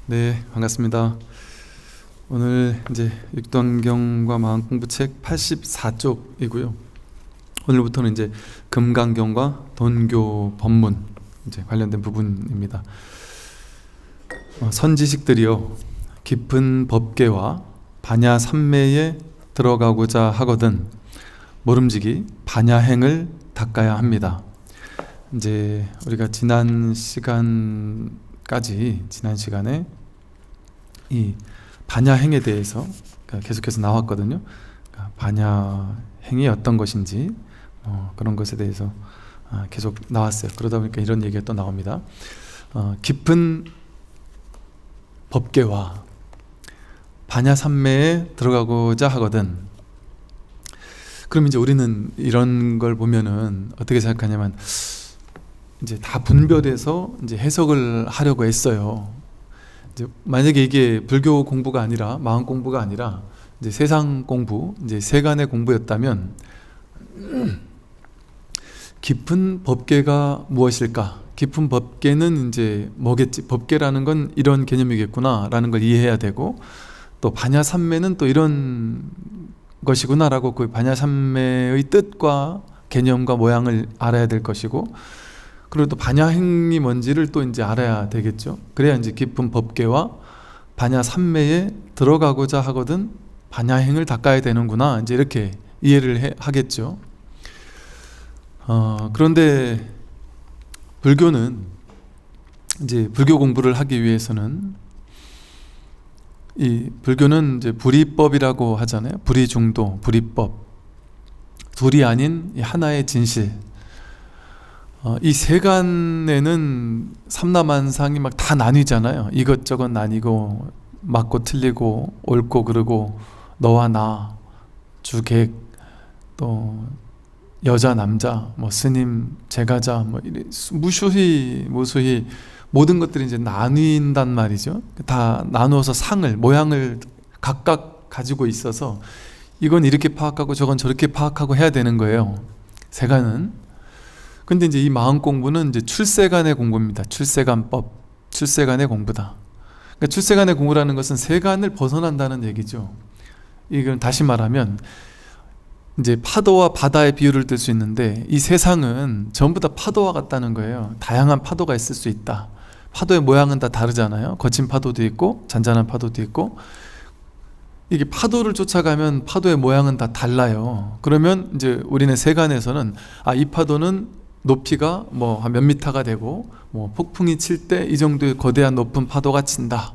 네, 반갑습니다. 오늘 이제 육도안경과 마음공부책 84쪽이고요. 오늘부터는 이제 금강경과 돈교 법문 이제 관련된 부분입니다. 선지식들이요, 깊은 법계와 반야삼매에 들어가고자 하거든 모름지기 반야행을 닦아야 합니다. 이제 우리가 지난 시간에 이 반야행에 대해서 계속해서 나왔거든요. 반야행이 어떤 것인지 그런 것에 대해서 계속 나왔어요. 그러다 보니까 이런 얘기가 또 나옵니다. 깊은 법계와 반야삼매에 들어가고자 하거든. 그럼 이제 우리는 이런 걸 보면은 어떻게 생각하냐면, 이제 다 분별해서 이제 해석을 하려고 했어요. 이제 만약에 이게 불교 공부가 아니라 마음 공부가 아니라 이제 세상 공부, 이제 세간의 공부였다면 깊은 법계가 무엇일까? 깊은 법계는 이제 뭐겠지? 법계라는 건 이런 개념이겠구나라는 걸 이해해야 되고, 또 반야삼매는 또 이런 것이구나라고 그 반야삼매의 뜻과 개념과 모양을 알아야 될 것이고, 그리고 또 반야행이 뭔지를 또 이제 알아야 되겠죠. 그래야 이제 깊은 법계와 반야삼매에 들어가고자 하거든 반야행을 닦아야 되는구나, 이제 이렇게 이해를 하겠죠. 그런데 불교는 이제 불교 공부를 하기 위해서는 이 불교는 이제 불이법이라고 하잖아요. 불이중도, 불이법, 둘이 아닌 하나의 진실. 이 세간에는 삼라만상이 막 다 나뉘잖아요. 이것저것 나뉘고 맞고 틀리고 옳고 그르고 너와 나, 주객, 또 여자 남자, 뭐 스님 제가자, 뭐 무수히 모든 것들이 이제 나뉜단 말이죠. 다 나누어서 상을, 모양을 각각 가지고 있어서 이건 이렇게 파악하고 저건 저렇게 파악하고 해야 되는 거예요, 세간은. 근데 이제 이 마음 공부는 이제 출세간의 공부입니다. 출세간법, 출세간의 공부다. 그러니까 출세간의 공부라는 것은 세간을 벗어난다는 얘기죠. 이건 다시 말하면 이제 파도와 바다의 비유를 들 수 있는데, 이 세상은 전부 다 파도와 같다는 거예요. 다양한 파도가 있을 수 있다. 파도의 모양은 다 다르잖아요. 거친 파도도 있고 잔잔한 파도도 있고. 이게 파도를 쫓아가면 파도의 모양은 다 달라요. 그러면 이제 우리는 세간에서는 이 파도는 높이가 뭐 한 몇 미터가 되고, 뭐 폭풍이 칠 때 이 정도의 거대한 높은 파도가 친다.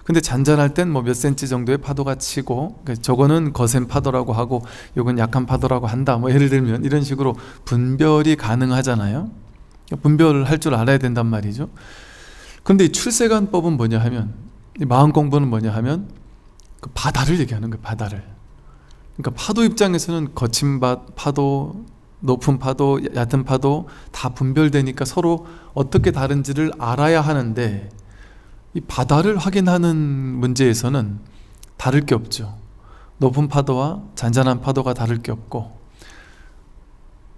근데 잔잔할 땐 뭐 몇 센치 정도의 파도가 치고, 저거는 거센 파도라고 하고 요건 약한 파도라고 한다. 뭐 예를 들면 이런 식으로 분별이 가능하잖아요. 분별을 할 줄 알아야 된단 말이죠. 근데 이 출세간법은 뭐냐 하면, 이 마음 공부는 뭐냐 하면 그 바다를 얘기하는 거예요. 바다를. 그러니까 파도 입장에서는 거친 파도, 높은 파도, 얕은 파도 다 분별되니까 서로 어떻게 다른지를 알아야 하는데, 이 바다를 확인하는 문제에서는 다를 게 없죠. 높은 파도와 잔잔한 파도가 다를 게 없고,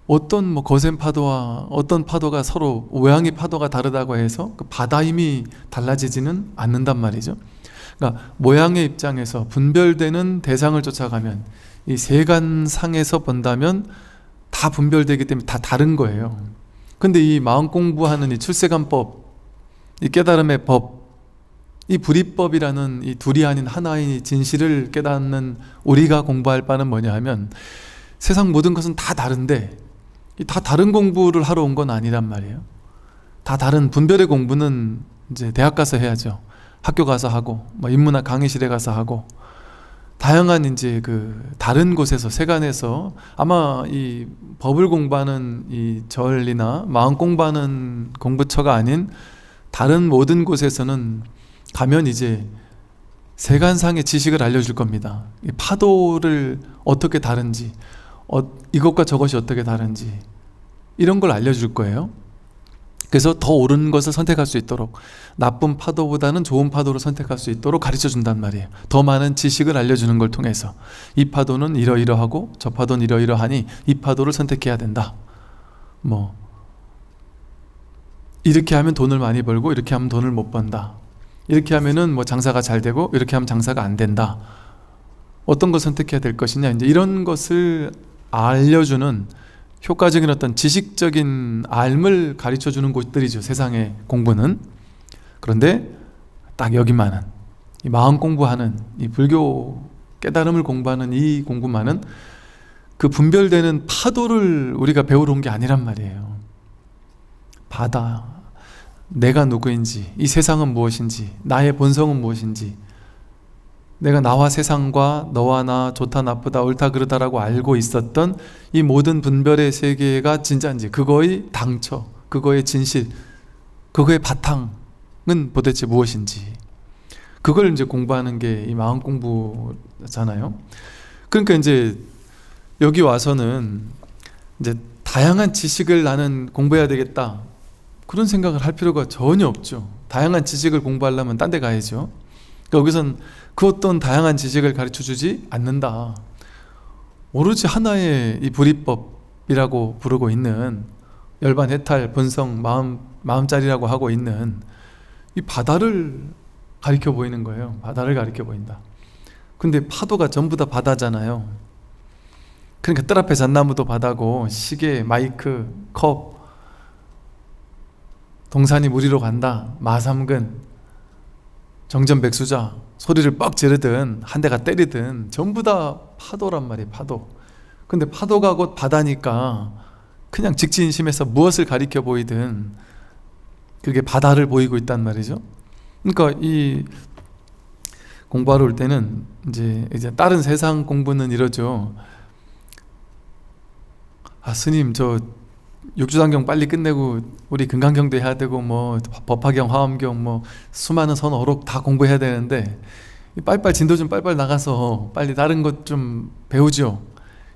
어떤 뭐 거센 파도와 어떤 파도가 서로 모양의 파도가 다르다고 해서 그 바다 힘이 달라지지는 않는단 말이죠. 그러니까 모양의 입장에서 분별되는 대상을 쫓아가면, 이 세간상에서 본다면 다 분별되기 때문에 다 다른 거예요. 근데 이 마음 공부하는 이 출세간법, 이 깨달음의 법, 이 불이법이라는 이 둘이 아닌 하나의 진실을 깨닫는 우리가 공부할 바는 뭐냐 하면, 세상 모든 것은 다 다른데 다 다른 공부를 하러 온 건 아니란 말이에요. 다 다른 분별의 공부는 이제 대학 가서 해야죠. 학교 가서 하고, 뭐 인문학 강의실에 가서 하고, 다양한 이제 그 다른 곳에서, 세간에서 아마 이 법을 공부하는 이 절이나 마음 공부하는 공부처가 아닌 다른 모든 곳에서는 가면 이제 세간상의 지식을 알려줄 겁니다. 이 파도를 어떻게 다른지, 이것과 저것이 어떻게 다른지, 이런 걸 알려줄 거예요. 그래서 더 옳은 것을 선택할 수 있도록, 나쁜 파도보다는 좋은 파도를 선택할 수 있도록 가르쳐 준단 말이에요. 더 많은 지식을 알려주는 걸 통해서 이 파도는 이러이러하고 저 파도는 이러이러하니 이 파도를 선택해야 된다. 뭐 이렇게 하면 돈을 많이 벌고 이렇게 하면 돈을 못 번다, 이렇게 하면은 뭐 장사가 잘 되고 이렇게 하면 장사가 안 된다, 어떤 걸 선택해야 될 것이냐, 이제 이런 것을 알려주는 효과적인 어떤 지식적인 알을 가르쳐주는 곳들이죠, 세상의 공부는. 그런데 딱 여기만은, 이 마음 공부하는, 이 불교 깨달음을 공부하는 이 공부만은 그 분별되는 파도를 우리가 배우러 온 게 아니란 말이에요. 바다, 내가 누구인지, 이 세상은 무엇인지, 나의 본성은 무엇인지, 내가 나와 세상과 너와 나 좋다 나쁘다 옳다 그르다라고 알고 있었던 이 모든 분별의 세계가 진짜인지, 그거의 당처, 그거의 진실, 그거의 바탕은 도대체 무엇인지, 그걸 이제 공부하는 게 이 마음 공부잖아요. 그러니까 이제 여기 와서는 이제 다양한 지식을 나는 공부해야 되겠다, 그런 생각을 할 필요가 전혀 없죠. 다양한 지식을 공부하려면 딴 데 가야죠. 그러니까 여기선 그 어떤 다양한 지식을 가르쳐주지 않는다. 오로지 하나의 이 불이법이라고 부르고 있는, 열반, 해탈, 본성, 마음짜리라고 하고 있는 이 바다를 가리켜 보이는 거예요. 바다를 가리켜 보인다. 근데 파도가 전부 다 바다잖아요. 그러니까 뜰 앞에 잣나무도 바다고, 시계, 마이크, 컵, 동산이 물 위로 간다, 마삼근, 정전백수자, 소리를 뻑 지르든 한 대가 때리든 전부 다 파도란 말이에요. 파도. 근데 파도가 곧 바다니까 그냥 직지인심에서 무엇을 가리켜 보이든 그게 바다를 보이고 있단 말이죠. 그러니까 이 공부하러 올 때는 이제 다른 세상 공부는 이러죠. 아, 스님, 저 육주단경 빨리 끝내고 우리 금강경도 해야 되고 뭐 법화경, 화엄경, 뭐 수많은 선 어록 다 공부해야 되는데 빨리빨리 진도 좀 빨리빨리 나가서 빨리 다른 것 좀 배우죠,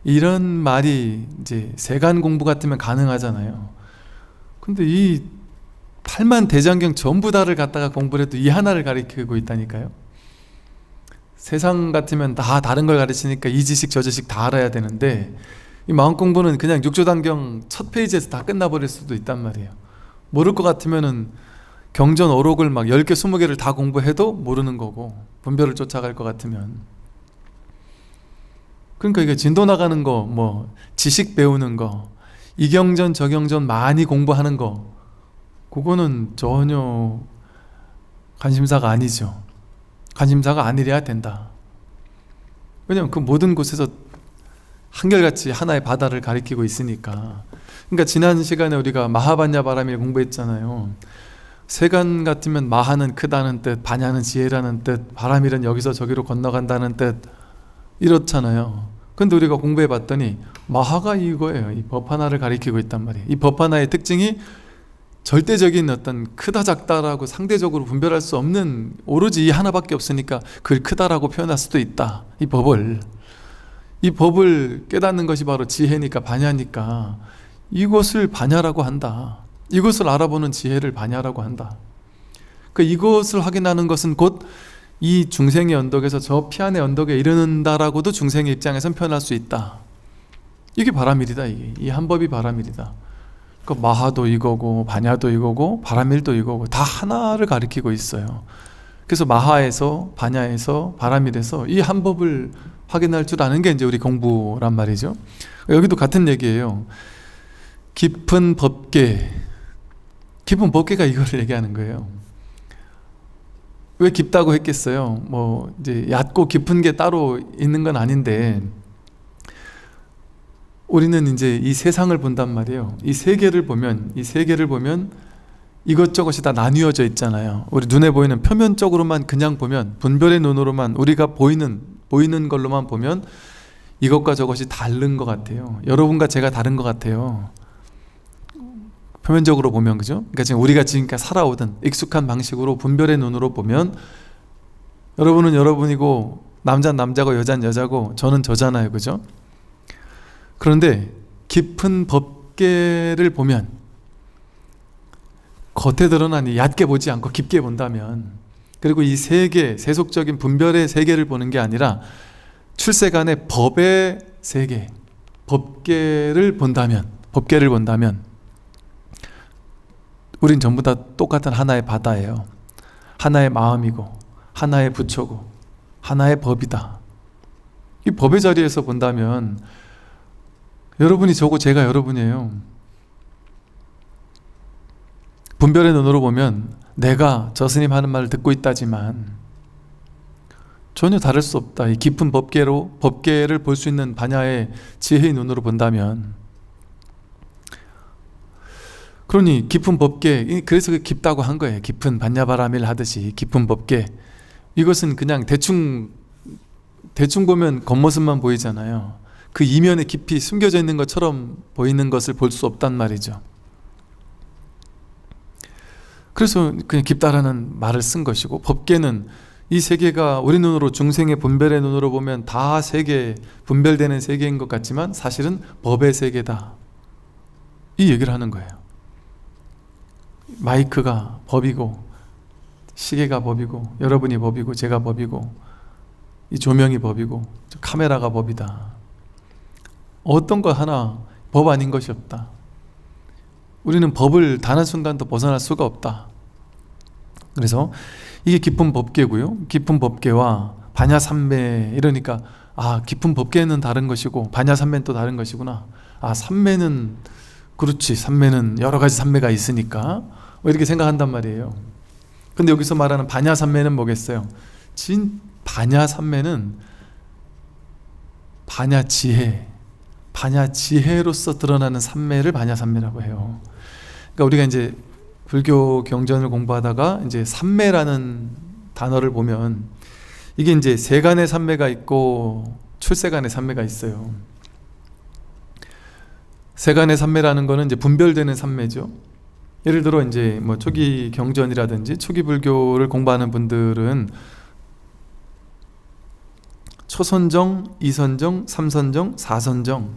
이런 말이 이제 세간 공부 같으면 가능하잖아요. 근데 이 8만 대장경 전부 다를 갖다가 공부를 해도 이 하나를 가리키고 있다니까요. 세상 같으면 다 다른 걸 가르치니까 이 지식 저 지식 다 알아야 되는데, 이 마음 공부는 그냥 육조단경 첫 페이지에서 다 끝나버릴 수도 있단 말이에요. 모를 것 같으면은 경전 어록을 막 10개 20개를 다 공부해도 모르는 거고, 분별을 쫓아갈 것 같으면. 그러니까 이게 진도 나가는 거, 뭐 지식 배우는 거, 이경전 저경전 많이 공부하는 거, 그거는 전혀 관심사가 아니죠. 관심사가 아니래야 된다. 왜냐면 그 모든 곳에서 한결같이 하나의 바다를 가리키고 있으니까. 그러니까 지난 시간에 우리가 마하반야 바라밀 공부했잖아요. 세간 같으면 마하는 크다는 뜻, 반야는 지혜라는 뜻, 바라밀은 여기서 저기로 건너간다는 뜻, 이렇잖아요. 근데 우리가 공부해 봤더니 마하가 이거예요. 이 법 하나를 가리키고 있단 말이에요. 이 법 하나의 특징이 절대적인 어떤 크다 작다라고 상대적으로 분별할 수 없는, 오로지 이 하나밖에 없으니까 그걸 크다라고 표현할 수도 있다. 이 법을 깨닫는 것이 바로 지혜니까, 반야니까 이것을 반야라고 한다. 이것을 알아보는 지혜를 반야라고 한다. 그러니까 이것을 확인하는 것은 곧 이 중생의 언덕에서 저 피안의 언덕에 이르는다라고도 중생의 입장에선 표현할 수 있다. 이게 바라밀이다. 이 한 법이 바라밀이다. 그러니까 마하도 이거고 반야도 이거고 바라밀도 이거고 다 하나를 가리키고 있어요. 그래서 마하에서 반야에서 바라밀에서 이 한 법을 확인할 줄 아는 게 이제 우리 공부란 말이죠. 여기도 같은 얘기예요. 깊은 법계, 깊은 법계가 이거를 얘기하는 거예요. 왜 깊다고 했겠어요? 뭐 이제 얕고 깊은 게 따로 있는 건 아닌데, 우리는 이제 이 세상을 본단 말이에요. 이 세계를 보면 이것저것이 다 나뉘어져 있잖아요. 우리 눈에 보이는 표면적으로만 그냥 보면, 분별의 눈으로만 우리가 보이는 걸로만 보면 이것과 저것이 다른 것 같아요. 여러분과 제가 다른 것 같아요. 표면적으로 보면, 그죠? 그러니까 지금 우리가 지금까지 살아오던 익숙한 방식으로 분별의 눈으로 보면 여러분은 여러분이고, 남자는 남자고, 여자는 여자고, 저는 저잖아요. 그죠? 그런데 깊은 법계를 보면, 겉에 드러난 이 얕게 보지 않고 깊게 본다면, 그리고 이 세계, 세속적인 분별의 세계를 보는 게 아니라 출세간의 법의 세계, 법계를 본다면 우린 전부 다 똑같은 하나의 바다예요. 하나의 마음이고 하나의 부처고 하나의 법이다. 이 법의 자리에서 본다면 여러분이 저고 제가 여러분이에요. 분별의 눈으로 보면 내가 저 스님 하는 말을 듣고 있다지만 전혀 다를 수 없다. 이 깊은 법계를 볼 수 있는 반야의 지혜의 눈으로 본다면, 그러니 깊은 법계, 그래서 깊다고 한 거예요. 깊은 반야바라밀 하듯이 깊은 법계, 이것은 그냥 대충 보면 겉모습만 보이잖아요. 그 이면에 깊이 숨겨져 있는 것처럼 보이는 것을 볼 수 없단 말이죠. 그래서 그냥 깊다라는 말을 쓴 것이고, 법계는 이 세계가 우리 눈으로 중생의 분별의 눈으로 보면 다 세계, 분별되는 세계인 것 같지만 사실은 법의 세계다, 이 얘기를 하는 거예요. 마이크가 법이고 시계가 법이고 여러분이 법이고 제가 법이고 이 조명이 법이고 카메라가 법이다. 어떤 거 하나 법 아닌 것이 없다. 우리는 법을 단 한순간도 벗어날 수가 없다. 그래서 이게 깊은 법계고요. 깊은 법계와 반야삼매, 이러니까 깊은 법계는 다른 것이고 반야삼매는 또 다른 것이구나. 삼매는 그렇지, 삼매는 여러 가지 삼매가 있으니까 이렇게 생각한단 말이에요. 근데 여기서 말하는 반야삼매는 뭐겠어요? 반야삼매는 반야지혜로서 드러나는 삼매를 반야삼매라고 해요. 그러니까 우리가 이제 불교 경전을 공부하다가 이제 삼매라는 단어를 보면 이게 이제 세간의 삼매가 있고 출세간의 삼매가 있어요. 세간의 삼매라는 거는 이제 분별되는 삼매죠. 예를 들어 이제 뭐 초기 경전이라든지 초기 불교를 공부하는 분들은 초선정, 이선정, 삼선정, 사선정,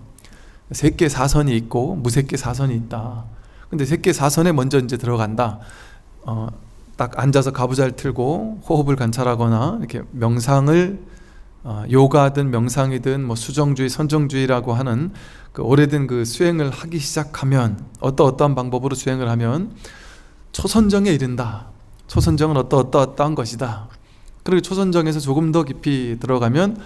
세계 사선이 있고 무색계 사선이 있다. 근데 세계 사선에 먼저 이제 들어간다. 딱 앉아서 가부좌를 틀고 호흡을 관찰하거나 이렇게 명상을 요가든 명상이든 뭐 수정주의, 선정주의라고 하는 그 오래된 그 수행을 하기 시작하면 어떠한 방법으로 수행을 하면 초선정에 이른다. 초선정은 어떠한 것이다. 그리고 초선정에서 조금 더 깊이 들어가면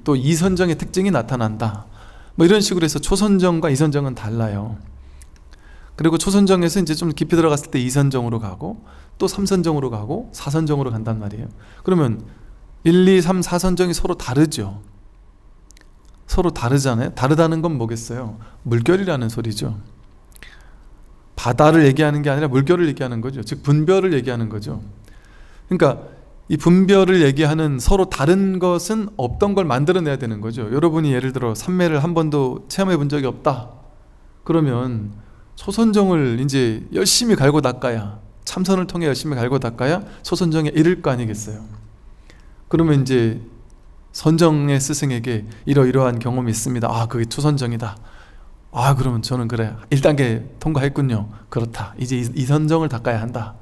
또 이선정의 특징이 나타난다. 뭐 이런 식으로 해서 초선정과 이선정은 달라요. 그리고 초선정에서 이제 좀 깊이 들어갔을 때 이선정으로 가고 또 삼선정으로 가고 사선정으로 간단 말이에요. 그러면 1, 2, 3, 4선정이 서로 다르죠. 서로 다르잖아요. 다르다는 건 뭐겠어요? 물결이라는 소리죠. 바다를 얘기하는 게 아니라 물결을 얘기하는 거죠. 즉 분별을 얘기하는 거죠. 그러니까 이 분별을 얘기하는 서로 다른 것은 없던 걸 만들어내야 되는 거죠. 여러분이 예를 들어 삼매를 한 번도 체험해 본 적이 없다. 그러면 초선정을 이제 열심히 갈고 닦아야, 참선을 통해 열심히 갈고 닦아야 초선정에 이를 거 아니겠어요. 그러면 이제 선정의 스승에게 이러이러한 경험이 있습니다. 그게 초선정이다. 그러면 저는 그래 1단계 통과했군요. 그렇다. 이제 이선정을 닦아야 한다.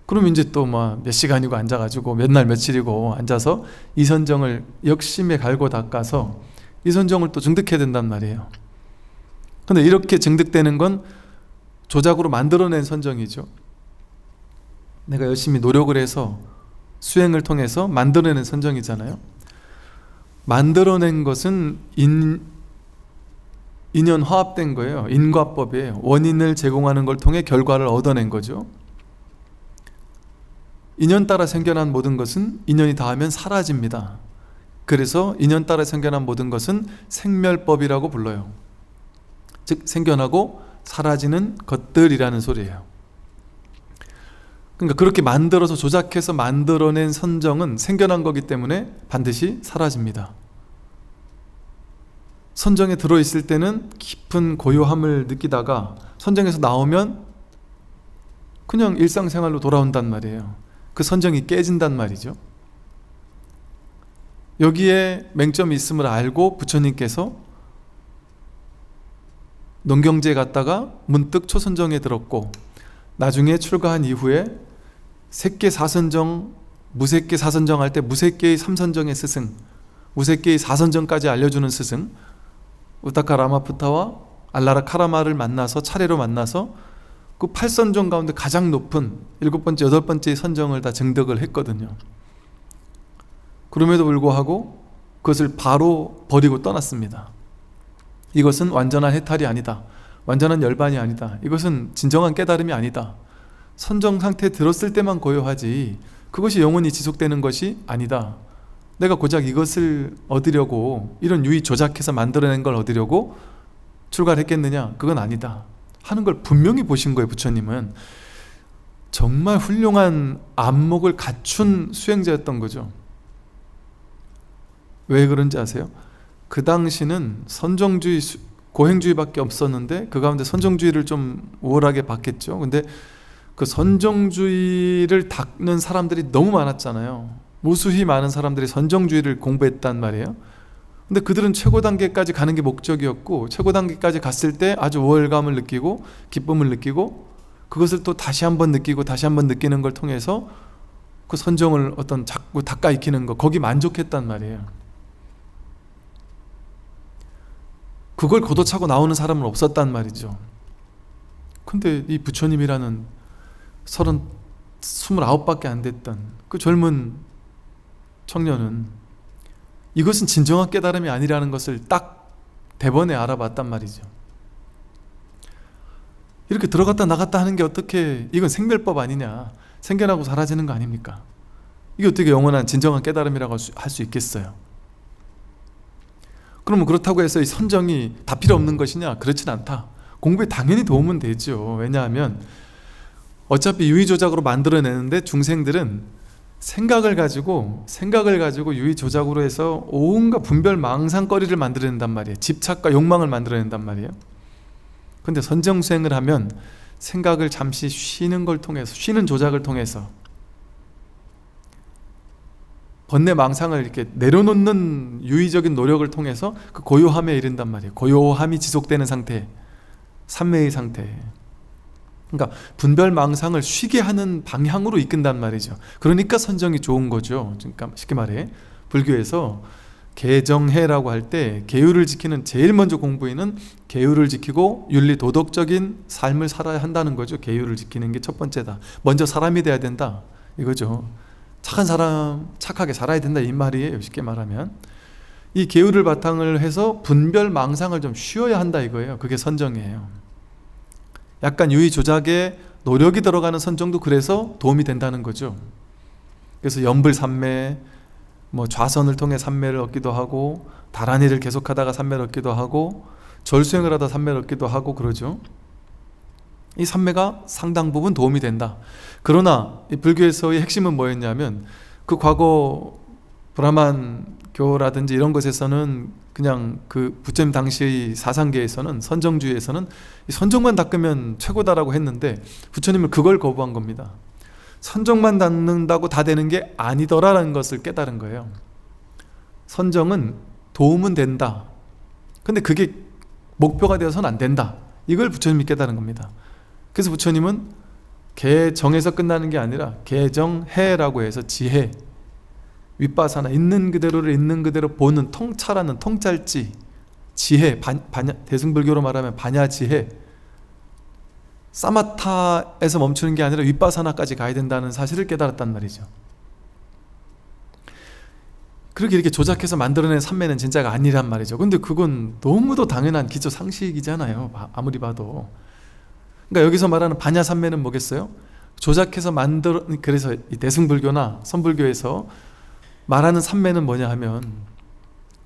그러면 이제 또 몇 시간이고 앉아가지고 몇 날 며칠이고 앉아서 이선정을 열심히 갈고 닦아서 이선정을 또 증득해야 된단 말이에요. 근데 이렇게 증득되는 건 조작으로 만들어낸 선정이죠. 내가 열심히 노력을 해서 수행을 통해서 만들어낸 선정이잖아요. 만들어낸 것은 인연 화합된 거예요. 인과법이에요. 원인을 제공하는 걸 통해 결과를 얻어낸 거죠. 인연 따라 생겨난 모든 것은 인연이 닿으면 사라집니다. 그래서 인연 따라 생겨난 모든 것은 생멸법이라고 불러요. 즉 생겨나고 사라지는 것들이라는 소리예요. 그러니까 그렇게 만들어서 조작해서 만들어낸 선정은 생겨난 거기 때문에 반드시 사라집니다. 선정에 들어있을 때는 깊은 고요함을 느끼다가 선정에서 나오면 그냥 일상생활로 돌아온단 말이에요. 그 선정이 깨진단 말이죠. 여기에 맹점이 있음을 알고 부처님께서 농경지에 갔다가 문득 초선정에 들었고 나중에 출가한 이후에 색계 사선정, 무색계 사선정 할 때 무색계의 삼선정의 스승, 무색계의 사선정까지 알려주는 스승 우타카 라마푸타와 알라라 카라마를 만나서 차례로 만나서 그 8선정 가운데 가장 높은 7번째, 8번째 선정을 다 증득을 했거든요. 그럼에도 불구하고 그것을 바로 버리고 떠났습니다. 이것은 완전한 해탈이 아니다. 완전한 열반이 아니다. 이것은 진정한 깨달음이 아니다. 선정 상태에 들었을 때만 고요하지 그것이 영원히 지속되는 것이 아니다. 내가 고작 이것을 얻으려고 이런 유의 조작해서 만들어낸 걸 얻으려고 출가를 했겠느냐? 그건 아니다 하는 걸 분명히 보신 거예요. 부처님은 정말 훌륭한 안목을 갖춘 수행자였던 거죠. 왜 그런지 아세요? 그 당시는 선정주의, 고행주의밖에 없었는데 그 가운데 선정주의를 좀 우월하게 봤겠죠. 근데 그 선정주의를 닦는 사람들이 너무 많았잖아요. 무수히 많은 사람들이 선정주의를 공부했단 말이에요. 근데 그들은 최고 단계까지 가는 게 목적이었고 최고 단계까지 갔을 때 아주 우월감을 느끼고 기쁨을 느끼고 그것을 또 다시 한번 느끼고 다시 한번 느끼는 걸 통해서 그 선정을 어떤 자꾸 닦아 익히는 거 거기 만족했단 말이에요. 그걸 걷어차고 나오는 사람은 없었단 말이죠. 근데 이 부처님이라는 29밖에 안 됐던 그 젊은 청년은 이것은 진정한 깨달음이 아니라는 것을 딱 대번에 알아봤단 말이죠. 이렇게 들어갔다 나갔다 하는 게 어떻게 이건 생멸법 아니냐, 생겨나고 사라지는 거 아닙니까? 이게 어떻게 영원한 진정한 깨달음이라고 할 수 있겠어요? 그러면 그렇다고 해서 이 선정이 다 필요 없는 것이냐? 그렇진 않다. 공부에 당연히 도움은 되죠. 왜냐하면 어차피 유의조작으로 만들어내는데 중생들은 생각을 가지고 유의조작으로 해서 온갖 분별 망상거리를 만들어낸단 말이에요. 집착과 욕망을 만들어낸단 말이에요. 근데 선정수행을 하면 생각을 잠시 쉬는 걸 통해서, 쉬는 조작을 통해서 번뇌 망상을 이렇게 내려놓는 유의적인 노력을 통해서 그 고요함에 이른단 말이에요. 고요함이 지속되는 상태, 삼매의 상태. 그러니까 분별 망상을 쉬게 하는 방향으로 이끈단 말이죠. 그러니까 선정이 좋은 거죠. 그러니까 쉽게 말해 불교에서 개정해라고 할 때 계율을 지키는 제일 먼저 공부에는 계율을 지키고 윤리 도덕적인 삶을 살아야 한다는 거죠. 계율을 지키는 게 첫 번째다. 먼저 사람이 돼야 된다 이거죠. 착한 사람, 착하게 살아야 된다 이 말이에요. 쉽게 말하면 이 계율을 바탕을 해서 분별 망상을 좀 쉬어야 한다 이거예요. 그게 선정이에요. 약간 유의 조작에 노력이 들어가는 선정도 그래서 도움이 된다는 거죠. 그래서 염불 삼매, 뭐 좌선을 통해 삼매를 얻기도 하고 다란이를 계속하다가 삼매를 얻기도 하고 절수행을 하다 삼매를 얻기도 하고 그러죠. 이 삼매가 상당 부분 도움이 된다. 그러나 이 불교에서의 핵심은 뭐였냐면 그 과거 브라만교라든지 이런 것에서는 그냥 그 부처님 당시의 사상계에서는 선정주의에서는 이 선정만 닦으면 최고다라고 했는데 부처님은 그걸 거부한 겁니다. 선정만 닦는다고 다 되는 게 아니더라라는 것을 깨달은 거예요. 선정은 도움은 된다. 근데 그게 목표가 되어서는 안 된다. 이걸 부처님이 깨달은 겁니다. 그래서 부처님은 개정에서 끝나는 게 아니라 개정해라고 해서 지혜, 윗바사나 있는 그대로를 있는 그대로 보는 통찰하는 통찰지, 지혜, 대승불교로 말하면 반야지혜, 사마타에서 멈추는 게 아니라 윗바사나까지 가야 된다는 사실을 깨달았단 말이죠. 그렇게 이렇게 조작해서 만들어낸 삼매는 진짜가 아니란 말이죠. 근데 그건 너무도 당연한 기초 상식이잖아요. 아무리 봐도. 그러니까 여기서 말하는 반야삼매는 뭐겠어요? 조작해서 그래서 이 대승불교나 선불교에서 말하는 삼매는 뭐냐 하면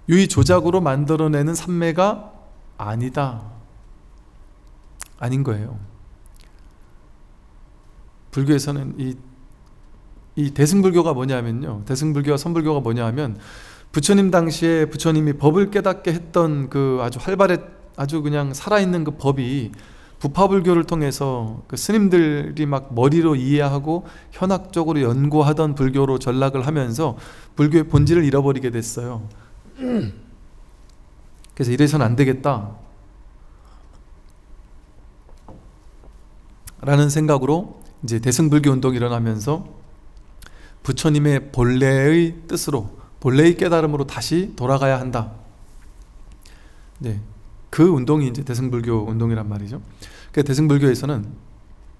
유의 조작으로 만들어내는 삼매가 아니다. 아닌 거예요. 불교에서는 이 대승불교가 뭐냐면요. 대승불교와 선불교가 뭐냐 하면 부처님 당시에 부처님이 법을 깨닫게 했던 그 아주 아주 그냥 살아있는 그 법이 부파불교를 통해서 그 스님들이 막 머리로 이해하고 현학적으로 연구하던 불교로 전락을 하면서 불교의 본질을 잃어버리게 됐어요. 그래서 이래서는 안 되겠다 라는 생각으로 이제 대승불교 운동이 일어나면서 부처님의 본래의 뜻으로, 본래의 깨달음으로 다시 돌아가야 한다. 네, 그 운동이 이제 대승불교 운동이란 말이죠. 그 대승불교에서는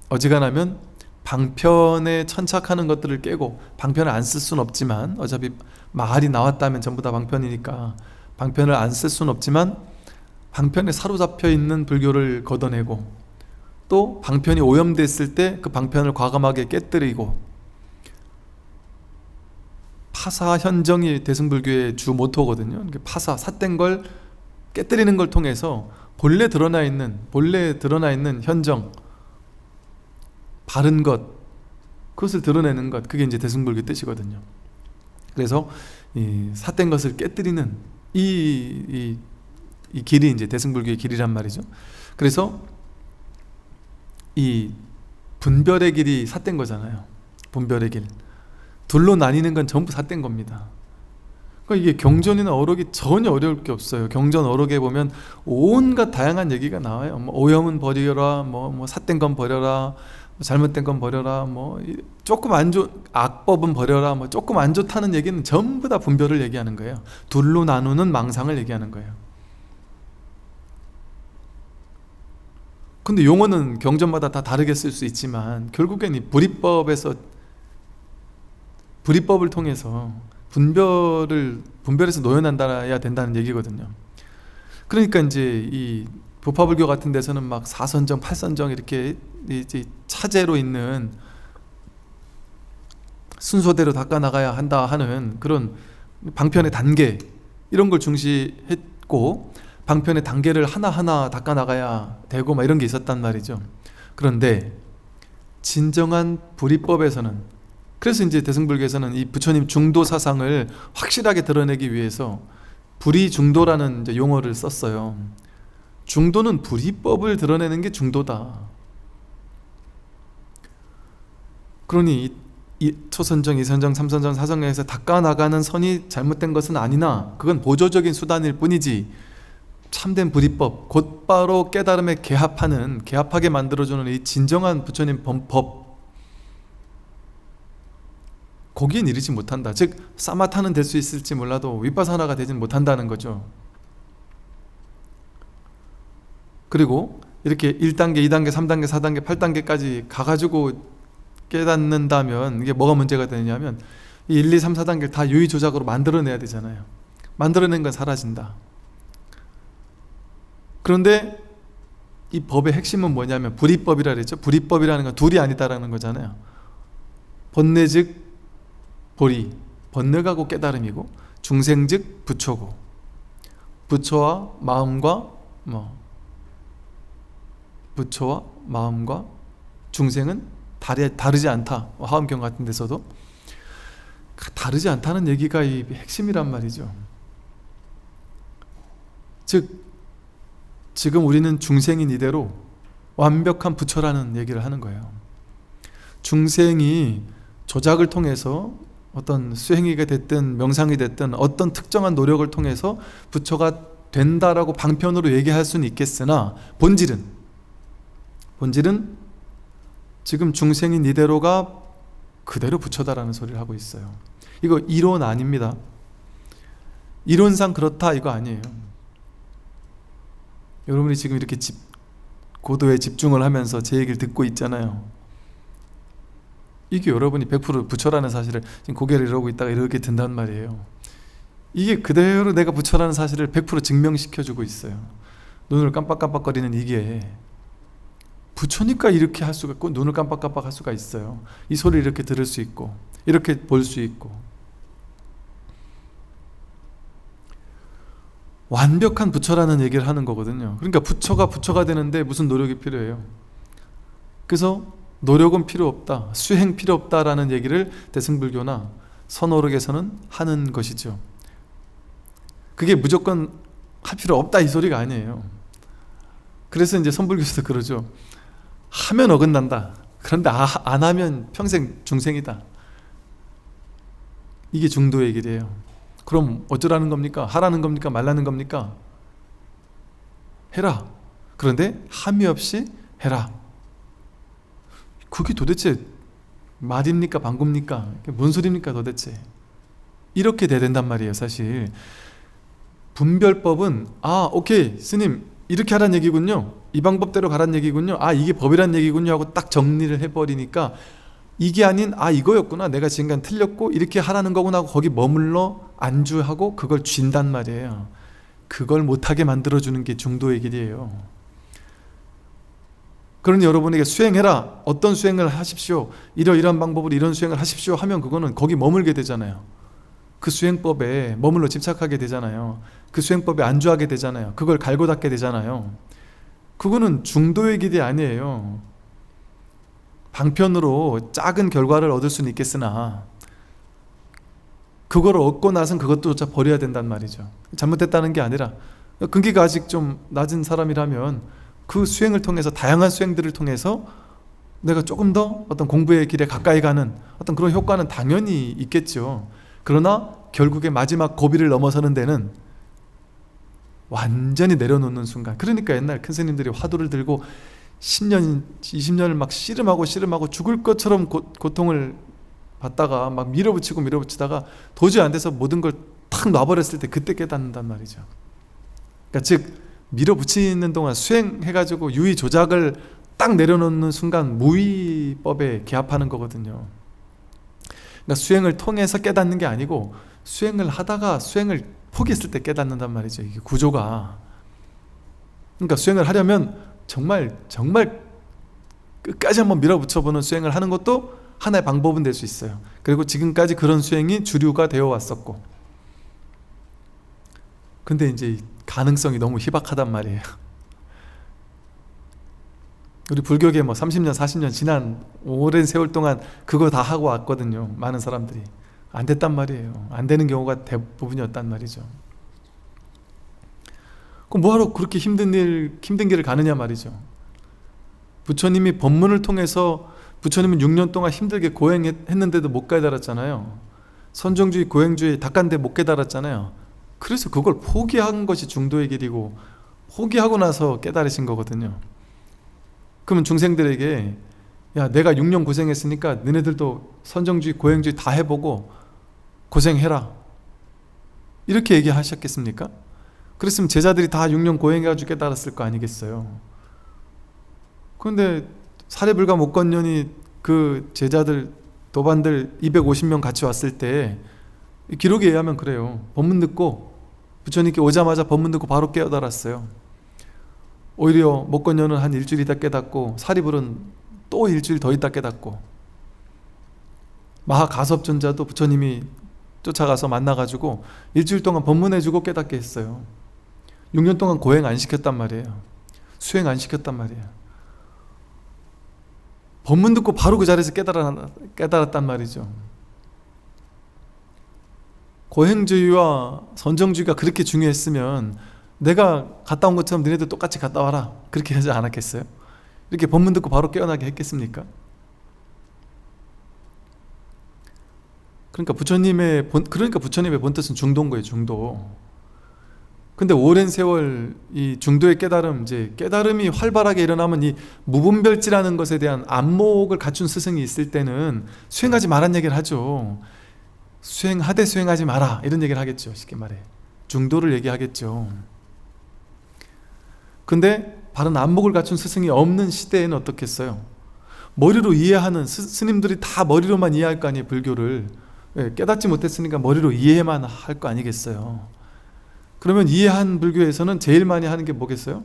어지간하면 방편에 천착하는 것들을 깨고, 방편을 안 쓸 수는 없지만 어차피 말이 나왔다면 전부 다 방편이니까 방편을 안 쓸 수는 없지만 방편에 사로잡혀 있는 불교를 걷어내고, 또 방편이 오염됐을 때 그 방편을 과감하게 깨뜨리고, 파사현정이 대승불교의 주 모토거든요. 파사, 삿된 걸 깨뜨리는 걸 통해서 본래 드러나 있는 현정, 바른 것, 그것을 드러내는 것, 그게 이제 대승불교 뜻이거든요. 그래서 이 삿된 것을 깨뜨리는 이 길이 이제 대승불교의 길이란 말이죠. 그래서 이 분별의 길이 삿된 거잖아요. 분별의 길, 둘로 나뉘는 건 전부 삿된 겁니다. 그러니까 이게 경전이나 어록이 전혀 어려울 게 없어요. 경전 어록에 보면 온갖 다양한 얘기가 나와요. 뭐 오염은 버리라, 뭐 삿된 건 버려라, 잘못된 건 버려라, 뭐 조금 안 좋은 악법은 버려라, 뭐 조금 안 좋다는 얘기는 전부 다 분별을 얘기하는 거예요. 둘로 나누는 망상을 얘기하는 거예요. 근데 용어는 경전마다 다 다르게 쓸 수 있지만 결국엔 이 불이법을 통해서 분별에서 놓여난다야 된다는 얘기거든요. 그러니까 이제 이 부파불교 같은 데서는 막 사선정, 팔선정 이렇게 이제 차제로 있는 순서대로 닦아 나가야 한다 하는 그런 방편의 단계, 이런 걸 중시했고, 방편의 단계를 하나하나 닦아 나가야 되고 막 이런 게 있었단 말이죠. 그런데 진정한 불이법에서는, 그래서 이제 대승불교에서는 이 부처님 중도 사상을 확실하게 드러내기 위해서 불이중도라는 이제 용어를 썼어요. 중도는 불이법을 드러내는 게 중도다. 그러니 이 초선정, 이선정, 삼선정, 사선정에서 닦아나가는 선이 잘못된 것은 아니나 그건 보조적인 수단일 뿐이지, 참된 불이법, 곧바로 깨달음에 개합하게 만들어주는 이 진정한 부처님 법, 거기엔 이르지 못한다. 즉 사마타는 될 수 있을지 몰라도 위파사나가 되진 못한다는 거죠. 그리고 이렇게 1단계, 2단계, 3단계, 4단계, 8단계까지 가가지고 깨닫는다면 이게 뭐가 문제가 되냐면, 이 1, 2, 3, 4단계를 다 유의조작으로 만들어내야 되잖아요. 만들어낸 건 사라진다. 그런데 이 법의 핵심은 뭐냐면 불이법이라 그랬죠. 불이법이라는 건 둘이 아니다라는 거잖아요. 번뇌 즉 보리, 번뇌가고 깨달음이고, 중생 즉 부처고, 부처와 마음과 중생은 다르지 않다. 화엄경 같은 데서도 다르지 않다는 얘기가 이 핵심이란 말이죠. 즉 지금 우리는 중생인 이대로 완벽한 부처라는 얘기를 하는 거예요. 중생이 조작을 통해서 어떤 수행이가 됐든 명상이 됐든 어떤 특정한 노력을 통해서 부처가 된다라고 방편으로 얘기할 수는 있겠으나, 본질은 지금 중생인 이대로가 그대로 부처다라는 소리를 하고 있어요. 이거 이론 아닙니다. 이론상 그렇다 이거 아니에요. 여러분이 지금 이렇게 고도의 집중을 하면서 제 얘기를 듣고 있잖아요. 이게 여러분이 100% 부처라는 사실을 지금 고개를 이러고 있다가 이렇게 든단 말이에요. 이게 그대로 내가 부처라는 사실을 100% 증명시켜주고 있어요. 눈을 깜빡깜빡거리는 이게 부처니까 이렇게 할 수가 있고, 눈을 깜빡깜빡 할 수가 있어요. 이 소리를 이렇게 들을 수 있고, 이렇게 볼 수 있고. 완벽한 부처라는 얘기를 하는 거거든요. 그러니까 부처가 되는데 무슨 노력이 필요해요? 그래서 노력은 필요 없다, 수행 필요 없다라는 얘기를 대승불교나 선어록에서는 하는 것이죠. 그게 무조건 할 필요 없다 이 소리가 아니에요. 그래서 이제 선불교에서도 그러죠. 하면 어긋난다. 그런데 안 하면 평생 중생이다. 이게 중도의 길이에요. 그럼 어쩌라는 겁니까? 하라는 겁니까? 말라는 겁니까? 해라. 그런데 함이 없이 해라. 그게 도대체 말입니까? 방구입니까? 뭔 소리입니까 도대체? 이렇게 돼야 된단 말이에요. 사실 분별법은 오케이 스님 이렇게 하란 얘기군요, 이 방법대로 가란 얘기군요, 아 이게 법이란 얘기군요 하고 딱 정리를 해버리니까 이게 아닌 아 이거였구나, 내가 지금까지 틀렸고 이렇게 하라는 거구나 하고 거기 머물러 안주하고 그걸 쥔단 말이에요. 그걸 못하게 만들어주는 게 중도의 길이에요. 그러니 여러분에게 수행해라, 어떤 수행을 하십시오, 이러이러한 방법으로 이런 수행을 하십시오 하면 그거는 거기 머물게 되잖아요. 그 수행법에 머물러 집착하게 되잖아요. 그 수행법에 안주하게 되잖아요. 그걸 갈고 닦게 되잖아요. 그거는 중도의 길이 아니에요. 방편으로 작은 결과를 얻을 수는 있겠으나 그걸 얻고 나선 그것조차 버려야 된단 말이죠. 잘못됐다는 게 아니라 근기가 아직 좀 낮은 사람이라면 그 수행을 통해서, 다양한 수행들을 통해서 내가 조금 더 어떤 공부의 길에 가까이 가는 어떤 그런 효과는 당연히 있겠죠. 그러나 결국에 마지막 고비를 넘어서는 데는 완전히 내려놓는 순간, 그러니까 옛날 큰 스님들이 화두를 들고 10년, 20년을 막 씨름하고 죽을 것처럼 고통을 받다가 막 밀어붙이다가 도저히 안 돼서 모든 걸 탁 놔버렸을 때 그때 깨닫는단 말이죠. 그러니까 즉 밀어붙이는 동안 수행해가지고 유의 조작을 딱 내려놓는 순간 무위법에 기합하는 거거든요. 그러니까 수행을 통해서 깨닫는 게 아니고 수행을 하다가 수행을 포기했을 때 깨닫는단 말이죠. 이게 구조가. 그러니까 수행을 하려면 정말 끝까지 한번 밀어붙여보는 수행을 하는 것도 하나의 방법은 될 수 있어요. 그리고 지금까지 그런 수행이 주류가 되어 왔었고, 근데 이제 가능성이 너무 희박하단 말이에요. 우리 불교계 뭐 30년 40년 지난 오랜 세월 동안 그거 다 하고 왔거든요. 많은 사람들이 안 됐단 말이에요. 안 되는 경우가 대부분이었단 말이죠. 그럼 뭐하러 그렇게 힘든 길을 가느냐 말이죠. 부처님이 법문을 통해서, 부처님은 6년 동안 힘들게 고행했는데도 못 깨달았잖아요. 선정주의 고행주의 닦았는데 못 깨달았잖아요. 그래서 그걸 포기한 것이 중도의 길이고, 포기하고 나서 깨달으신 거거든요. 그러면 중생들에게 야 내가 6년 고생했으니까 너네들도 선정주의 고행주의 다 해보고 고생해라, 이렇게 얘기하셨겠습니까? 그랬으면 제자들이 다 6년 고행해가지고 깨달았을 거 아니겠어요. 그런데 사례불가 목건년이 그 제자들 도반들 250명 같이 왔을 때 기록에 의하면 그래요. 법문 듣고 부처님께 오자마자 법문 듣고 바로 깨달았어요. 오히려 목건년은 한 일주일 있다 깨닫고, 사리불은 또 일주일 더 있다 깨닫고, 마하가섭존자도 부처님이 쫓아가서 만나가지고 일주일 동안 법문해주고 깨닫게 했어요. 6년 동안 고행 안 시켰단 말이에요. 수행 안 시켰단 말이에요. 법문 듣고 바로 그 자리에서 깨달았단 말이죠. 고행주의와 선정주의가 그렇게 중요했으면 내가 갔다 온 것처럼 너네도 똑같이 갔다 와라, 그렇게 하지 않았겠어요? 이렇게 법문 듣고 바로 깨어나게 했겠습니까? 그러니까 부처님의 본뜻은 중도인 거예요. 중도. 근데 오랜 세월 이 중도의 깨달음, 이제 깨달음이 활발하게 일어나면 이 무분별지라는 것에 대한 안목을 갖춘 스승이 있을 때는 수행하지 말란 얘기를 하죠. 수행하되 수행하지 마라, 이런 얘기를 하겠죠. 쉽게 말해 중도를 얘기하겠죠. 근데 바른 안목을 갖춘 스승이 없는 시대에는 어떻겠어요? 머리로 이해하는 스님들이 다 머리로만 이해할 거 아니에요. 불교를 깨닫지 못했으니까 머리로 이해만 할 거 아니겠어요. 그러면 이해한 불교에서는 제일 많이 하는 게 뭐겠어요?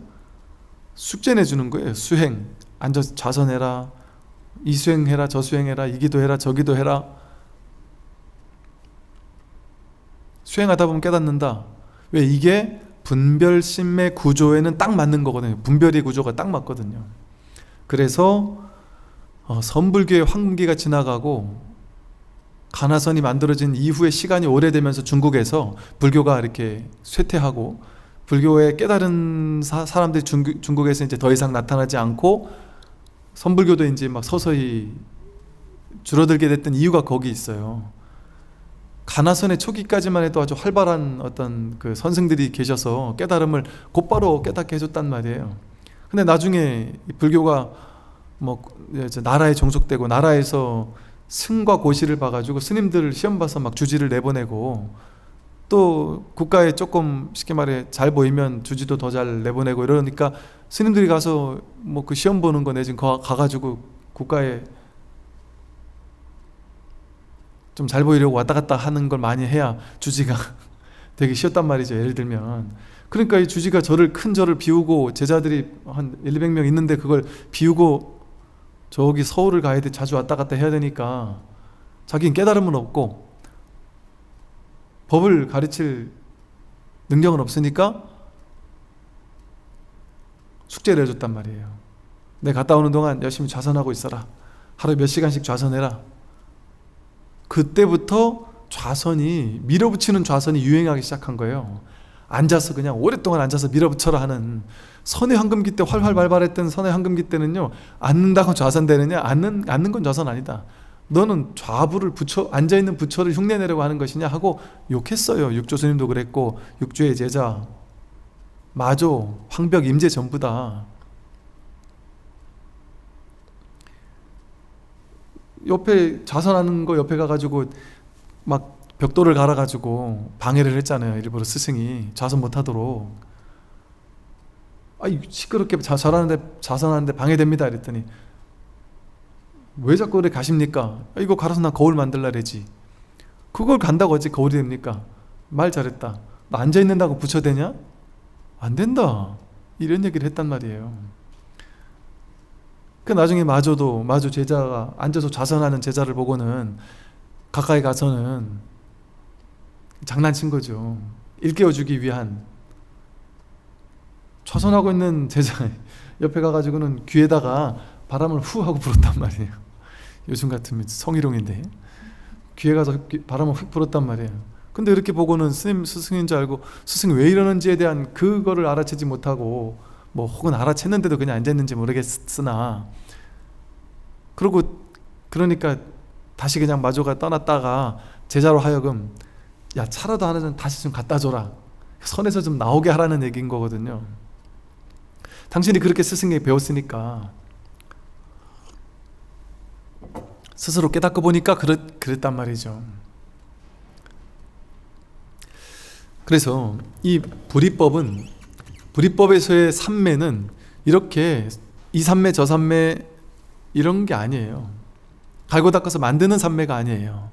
숙제 내주는 거예요. 수행, 앉아서 좌선해라, 이 수행해라, 저 수행해라, 이 기도해라, 저 기도해라. 수행하다 보면 깨닫는다. 왜? 이게 분별심의 구조에는 딱 맞는 거거든요. 분별의 구조가 딱 맞거든요. 그래서 선불교의 황금기가 지나가고 가나선이 만들어진 이후에 시간이 오래되면서 중국에서 불교가 이렇게 쇠퇴하고 불교에 깨달은 사람들이 중국에서 이제 더 이상 나타나지 않고 선불교도 이제 막 서서히 줄어들게 됐던 이유가 거기 있어요. 가나선의 초기까지만 해도 아주 활발한 어떤 그 선생들이 계셔서 깨달음을 곧바로 깨닫게 해줬단 말이에요. 근데 나중에 불교가 뭐 나라에 종속되고 나라에서 승과 고시를 봐가지고 스님들 시험 봐서 막 주지를 내보내고 또 국가에 조금 쉽게 말해 잘 보이면 주지도 더 잘 내보내고 이러니까 스님들이 가서 뭐 그 시험 보는 거 내지는 가가지고 국가에 좀 잘 보이려고 왔다 갔다 하는 걸 많이 해야 주지가 되게 쉬웠단 말이죠. 예를 들면 그러니까 이 주지가 큰 절을 비우고 제자들이 한 200명 있는데 그걸 비우고 저기 서울을 가야 돼. 자주 왔다 갔다 해야 되니까 자기는 깨달음은 없고 법을 가르칠 능력은 없으니까 숙제를 해줬단 말이에요. 내가 갔다 오는 동안 열심히 좌선하고 있어라. 하루에 몇 시간씩 좌선해라. 그때부터 좌선이, 밀어붙이는 좌선이 유행하기 시작한 거예요. 앉아서 그냥 오랫동안 앉아서 밀어붙여라 하는, 선의 황금기 때 활활 발발했던 선의 황금기 때는요, 앉는다고 좌선되느냐? 앉는 건 좌선 아니다. 너는 좌부를 앉아있는 부처를 흉내내려고 하는 것이냐 하고 욕했어요. 육조 스님도 그랬고 육조의 제자, 마조, 황벽, 임재 전부 다. 옆에 좌선하는 거 옆에 가가지고 막 벽돌을 갈아가지고 방해를 했잖아요. 일부러 스승이 좌선 못하도록. 시끄럽게 좌선하는데 방해됩니다 이랬더니 왜 자꾸 그래 가십니까? 이거 갈아서 나 거울 만들라 그러지. 그걸 간다고 어찌 거울이 됩니까? 말 잘했다. 나 앉아있는다고 부처 되냐? 안 된다. 이런 얘기를 했단 말이에요. 그 나중에 마조 제자가 앉아서 좌선하는 제자를 보고는 가까이 가서는 장난친 거죠. 일깨워주기 위한. 좌선하고 있는 제자 옆에 가가지고는 귀에다가 바람을 후 하고 불었단 말이에요. 요즘 같으면 성희롱인데 귀에 가서 바람을 휙 불었단 말이에요. 근데 이렇게 보고는 스승인 줄 알고 스승이 왜 이러는지에 대한 그거를 알아채지 못하고 뭐 혹은 알아챘는데도 그냥 앉아있는지 모르겠으나 그러니까 다시 그냥 마조가 떠났다가 제자로 하여금 야 차라도 하나 다시 좀 갖다 줘라. 선에서 좀 나오게 하라는 얘기인 거거든요. 당신이 그렇게 스승에게 배웠으니까 스스로 깨닫고 보니까 그랬단 말이죠. 그래서 이 불이법에서의 삼매는 이렇게 이 삼매 저 삼매 이런 게 아니에요. 갈고 닦아서 만드는 삼매가 아니에요.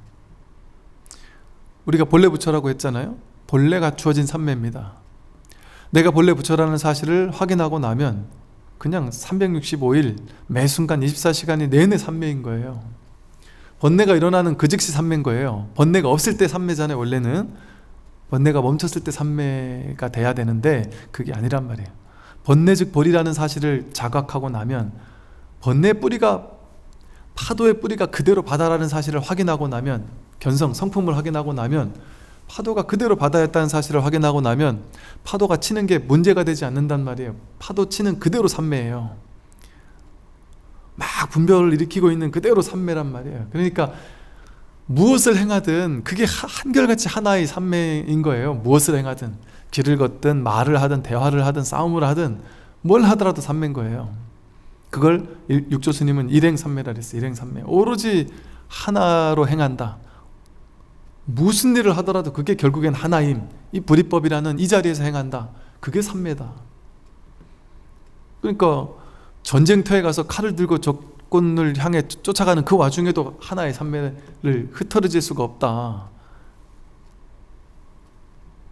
우리가 본래 부처라고 했잖아요. 본래 갖추어진 삼매입니다. 내가 본래 부처라는 사실을 확인하고 나면 그냥 365일 매 순간 24시간이 내내 삼매인 거예요. 번뇌가 일어나는 그 즉시 삼매인 거예요. 번뇌가 없을 때 삼매잖아요. 원래는 번뇌가 멈췄을 때 삼매가 돼야 되는데 그게 아니란 말이에요. 번뇌 즉 벌이라는 사실을 자각하고 나면, 번뇌의 뿌리가, 파도의 뿌리가 그대로 바다라는 사실을 확인하고 나면, 성품을 확인하고 나면, 파도가 그대로 바다였다는 사실을 확인하고 나면 파도가 치는 게 문제가 되지 않는단 말이에요. 파도 치는 그대로 삼매예요. 막 분별을 일으키고 있는 그대로 삼매란 말이에요. 그러니까 무엇을 행하든 그게 한결같이 하나의 삼매인 거예요. 무엇을 행하든, 길을 걷든 말을 하든 대화를 하든 싸움을 하든 뭘 하더라도 삼매인 거예요. 그걸 육조 스님은 일행삼매라 그랬어요. 일행삼매. 오로지 하나로 행한다. 무슨 일을 하더라도 그게 결국엔 하나임. 이 불이법이라는 이 자리에서 행한다. 그게 삼매다. 그러니까 전쟁터에 가서 칼을 들고 적군을 향해 쫓아가는 그 와중에도 하나의 삼매를 흐트러질 수가 없다.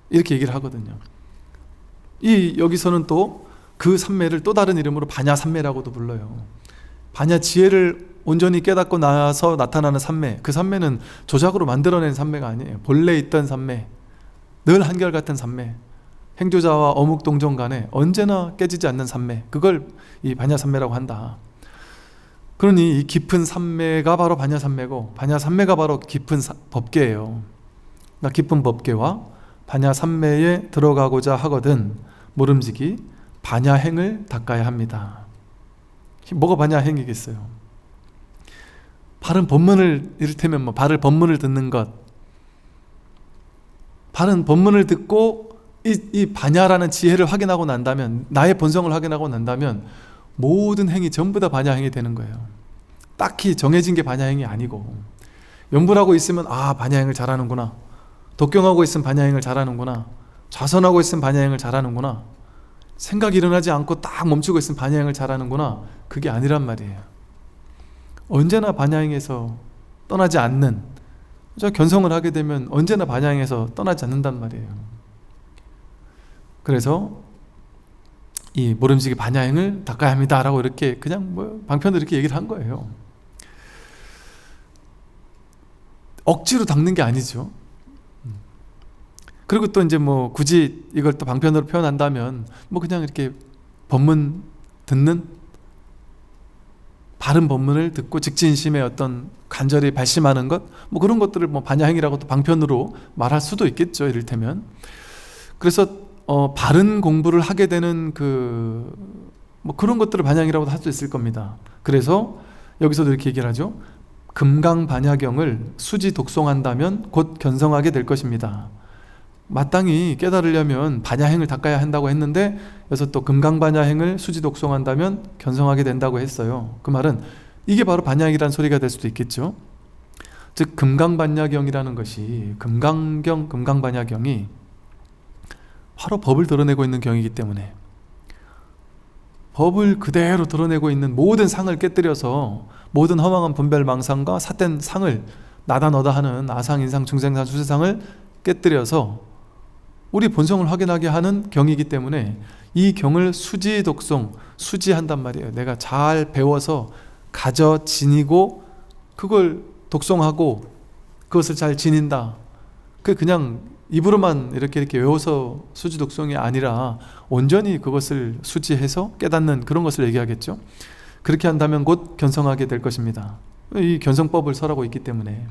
이렇게 얘기를 하거든요. 여기서는 또 그 삼매를 또 다른 이름으로 반야삼매라고도 불러요. 반야 지혜를 온전히 깨닫고 나서 나타나는 삼매. 그 삼매는 조작으로 만들어낸 삼매가 아니에요. 본래 있던 삼매, 늘 한결같은 삼매, 행조자와 어묵동정 간에 언제나 깨지지 않는 삼매, 그걸 이 반야삼매라고 한다. 그러니 이 깊은 삼매가 바로 반야삼매고, 반야삼매가 바로 깊은 법계예요. 그러니까 깊은 법계와 반야삼매에 들어가고자 하거든 모름지기 반야행을 닦아야 합니다. 뭐가 반야행이겠어요? 바른 법문을, 이를테면 바른 법문을 듣는 것, 바른 법문을 듣고 이 반야라는 지혜를 확인하고 난다면, 나의 본성을 확인하고 난다면 모든 행이 전부 다 반야행이 되는 거예요. 딱히 정해진 게 반야행이 아니고, 염불하고 있으면 반야행을 잘하는구나, 독경하고 있으면 반야행을 잘하는구나, 좌선하고 있으면 반야행을 잘하는구나, 생각이 일어나지 않고 딱 멈추고 있으면 반야행을 잘하는구나, 그게 아니란 말이에요. 언제나 반야행에서 떠나지 않는, 견성을 하게 되면 언제나 반야행에서 떠나지 않는단 말이에요. 그래서 이 모름지기 반야행을 닦아야 합니다 라고 이렇게 그냥 뭐 방편으로 이렇게 얘기를 한 거예요. 억지로 닦는 게 아니죠. 그리고 또 이제 뭐 굳이 이걸 또 방편으로 표현한다면 뭐 그냥 이렇게 법문 듣는, 바른 법문을 듣고 직진심에 어떤 간절히 발심하는 것, 뭐 그런 것들을 뭐 반야행이라고 또 방편으로 말할 수도 있겠죠, 이를테면. 그래서 바른 공부를 하게 되는 뭐 그런 것들을 반야행이라고 할 수 있을 겁니다. 그래서 여기서도 이렇게 얘기를 하죠. 금강반야경을 수지 독송한다면 곧 견성하게 될 것입니다. 마땅히 깨달으려면 반야행을 닦아야 한다고 했는데, 그래서 또 금강반야행을 수지 독송한다면 견성하게 된다고 했어요. 그 말은 이게 바로 반야행이라는 소리가 될 수도 있겠죠. 즉 금강반야경이라는 것이, 금강반야경이 바로 법을 드러내고 있는 경이기 때문에, 법을 그대로 드러내고 있는 모든 상을 깨뜨려서 모든 허망한 분별망상과 삿된 상을, 나다 너다 하는 아상, 인상, 중생상, 수세상을 깨뜨려서 우리 본성을 확인하게 하는 경이기 때문에 이 경을 수지 독송, 수지한단 말이에요. 내가 잘 배워서 가져 지니고 그걸 독송하고 그것을 잘 지닌다. 그냥 입으로만 이렇게 외워서 수지 독송이 아니라 온전히 그것을 수지해서 깨닫는 그런 것을 얘기하겠죠. 그렇게 한다면 곧 견성하게 될 것입니다. 이 견성법을 설하고 있기 때문에.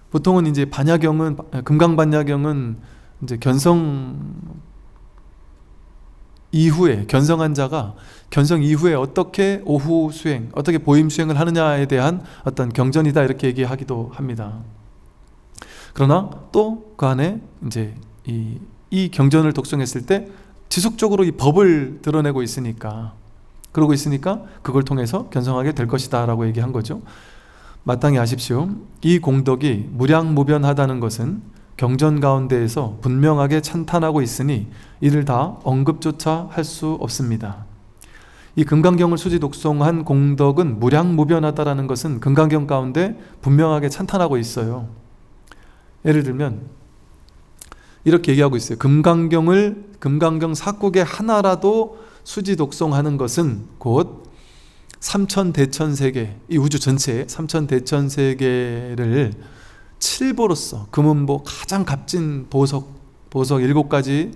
보통은 이제 반야경은, 금강반야경은 이제 견성 이후에, 견성한 자가 견성 이후에 어떻게 오후 수행, 어떻게 보임 수행을 하느냐에 대한 어떤 경전이다, 이렇게 얘기하기도 합니다. 그러나 또 그 안에 이제 이 경전을 독송했을 때 지속적으로 이 법을 드러내고 있으니까, 그러고 있으니까 그걸 통해서 견성하게 될 것이다 라고 얘기한 거죠. 마땅히 아십시오. 이 공덕이 무량무변하다는 것은 경전 가운데에서 분명하게 찬탄하고 있으니 이를 다 언급조차 할 수 없습니다. 이 금강경을 수지 독송한 공덕은 무량무변하다라는 것은 금강경 가운데 분명하게 찬탄하고 있어요. 예를 들면 이렇게 얘기하고 있어요. 금강경 사국의 하나라도 수지 독송하는 것은 곧 삼천대천세계, 이 우주 전체의 삼천대천세계를 칠보로서, 금은보 가장 값진 보석 7가지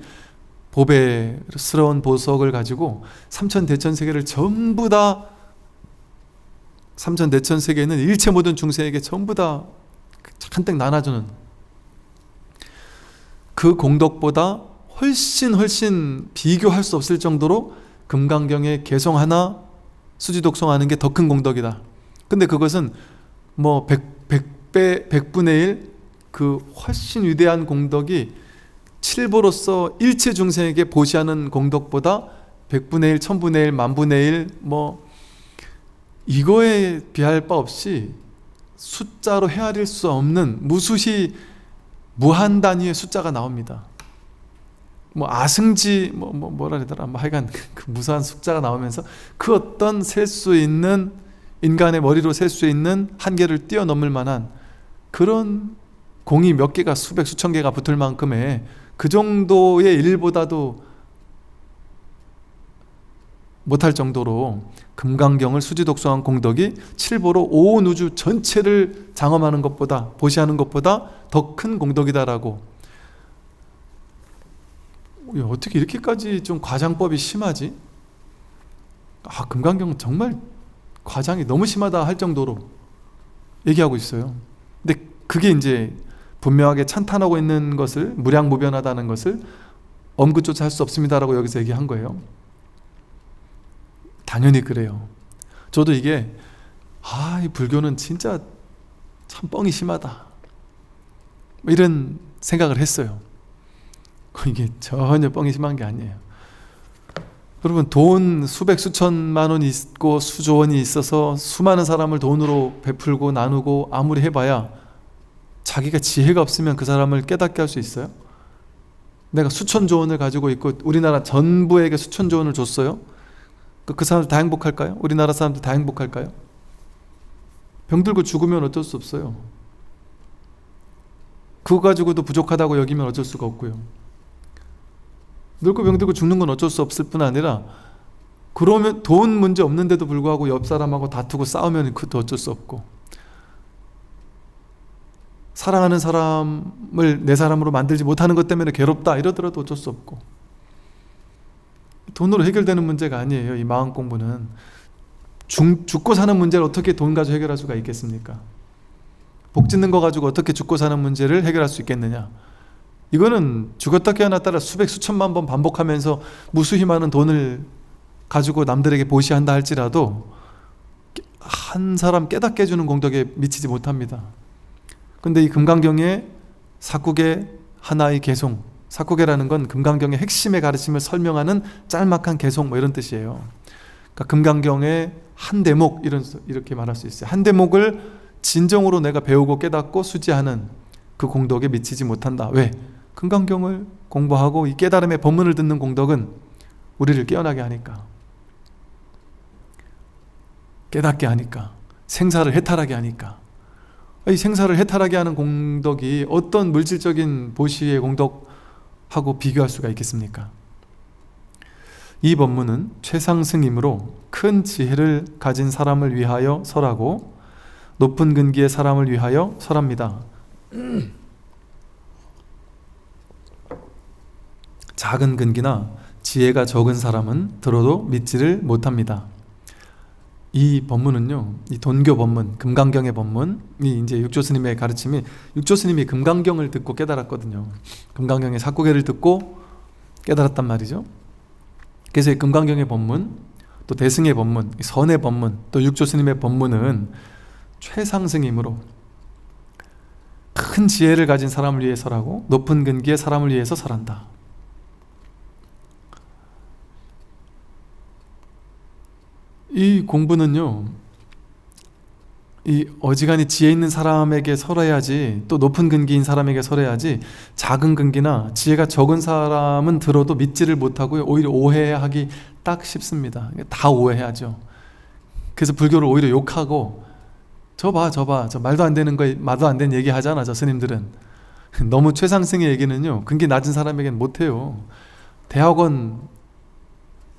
보배스러운 보석을 가지고 삼천대천세계를 전부 다, 삼천대천세계는 일체 모든 중생에게 전부 다 한뜩 나눠주는 그 공덕보다 훨씬 비교할 수 없을 정도로 금강경의 개성 하나 수지 독송하는 게 더 큰 공덕이다. 근데 그것은 뭐 100분의 1, 그 훨씬 위대한 공덕이 칠보로서 일체 중생에게 보시하는 공덕보다 100분의 1, 1000분의 1, 만분의 1, 뭐 이거에 비할 바 없이 숫자로 헤아릴 수 없는 무수히 무한 단위의 숫자가 나옵니다. 뭐 아승지 뭐라 그러더라, 뭐 하여간 그 무수한 숫자가 나오면서 그 어떤 셀 수 있는, 인간의 머리로 셀 수 있는 한계를 뛰어넘을 만한 그런 공이 몇 개가, 수백 수천 개가 붙을 만큼의 그 정도의 일보다도 못할 정도로 금강경을 수지 독송한 공덕이 칠보로 온 우주 전체를 장엄하는 것보다, 보시하는 것보다 더 큰 공덕이다라고. 어떻게 이렇게까지 좀 과장법이 심하지? 금강경은 정말 과장이 너무 심하다 할 정도로 얘기하고 있어요. 근데 그게 이제 분명하게 찬탄하고 있는 것을, 무량무변하다는 것을 엄구조차 할 수 없습니다라고 여기서 얘기한 거예요. 당연히 그래요. 저도 이게 이 불교는 진짜 참 뻥이 심하다, 이런 생각을 했어요. 이게 전혀 뻥이 심한 게 아니에요. 여러분, 돈 수백 수천만 원 있고 수조 원이 있어서 수많은 사람을 돈으로 베풀고 나누고 아무리 해봐야 자기가 지혜가 없으면 그 사람을 깨닫게 할 수 있어요? 내가 수천조 원을 가지고 있고 우리나라 전부에게 수천조 원을 줬어요? 그 사람들 다 행복할까요? 우리나라 사람들 다 행복할까요? 병들고 죽으면 어쩔 수 없어요. 그거 가지고도 부족하다고 여기면 어쩔 수가 없고요. 늙고 병들고 죽는 건 어쩔 수 없을 뿐 아니라, 그러면 돈 문제 없는데도 불구하고 옆 사람하고 다투고 싸우면 그것도 어쩔 수 없고, 사랑하는 사람을 내 사람으로 만들지 못하는 것 때문에 괴롭다 이러더라도 어쩔 수 없고, 돈으로 해결되는 문제가 아니에요. 이 마음 공부는 죽고 사는 문제를 어떻게 돈 가지고 해결할 수가 있겠습니까? 복 짓는 거 가지고 어떻게 죽고 사는 문제를 해결할 수 있겠느냐? 이거는 죽었다 깨어났다를 수백 수천만 번 반복하면서 무수히 많은 돈을 가지고 남들에게 보시한다 할지라도 한 사람 깨닫게 해주는 공덕에 미치지 못합니다. 근데 이 금강경의 사국의 하나의 개송, 사국계라는 건 금강경의 핵심의 가르침을 설명하는 짤막한 개송 뭐 이런 뜻이에요. 그러니까 금강경의 한 대목, 이렇게 말할 수 있어요. 한 대목을 진정으로 내가 배우고 깨닫고 수지하는 그 공덕에 미치지 못한다. 왜? 금강경을 공부하고 이 깨달음의 법문을 듣는 공덕은 우리를 깨어나게 하니까, 깨닫게 하니까, 생사를 해탈하게 하니까. 이 생사를 해탈하게 하는 공덕이 어떤 물질적인 보시의 공덕하고 비교할 수가 있겠습니까? 이 법문은 최상승이므로 큰 지혜를 가진 사람을 위하여 설하고 높은 근기의 사람을 위하여 설합니다. 작은 근기나 지혜가 적은 사람은 들어도 믿지를 못합니다. 이 법문은요, 이 돈교 법문, 금강경의 법문이 이제 육조스님의 가르침이, 육조스님이 금강경을 듣고 깨달았거든요. 금강경의 사구계를 듣고 깨달았단 말이죠. 그래서 이 금강경의 법문, 또 대승의 법문, 선의 법문, 또 육조스님의 법문은 최상승이므로 큰 지혜를 가진 사람을 위해 설하고 높은 근기의 사람을 위해서 설한다. 이 공부는요, 이 어지간히 지혜 있는 사람에게 설해야지, 또 높은 근기인 사람에게 설해야지, 작은 근기나 지혜가 적은 사람은 들어도 믿지를 못하고요, 오히려 오해하기 딱 쉽습니다. 다 오해하죠. 그래서 불교를 오히려 욕하고, 저 말도 안 되는 거, 말도 안 되는 얘기 하잖아, 저 스님들은. 너무 최상승의 얘기는요, 근기 낮은 사람에게는 못해요. 대학원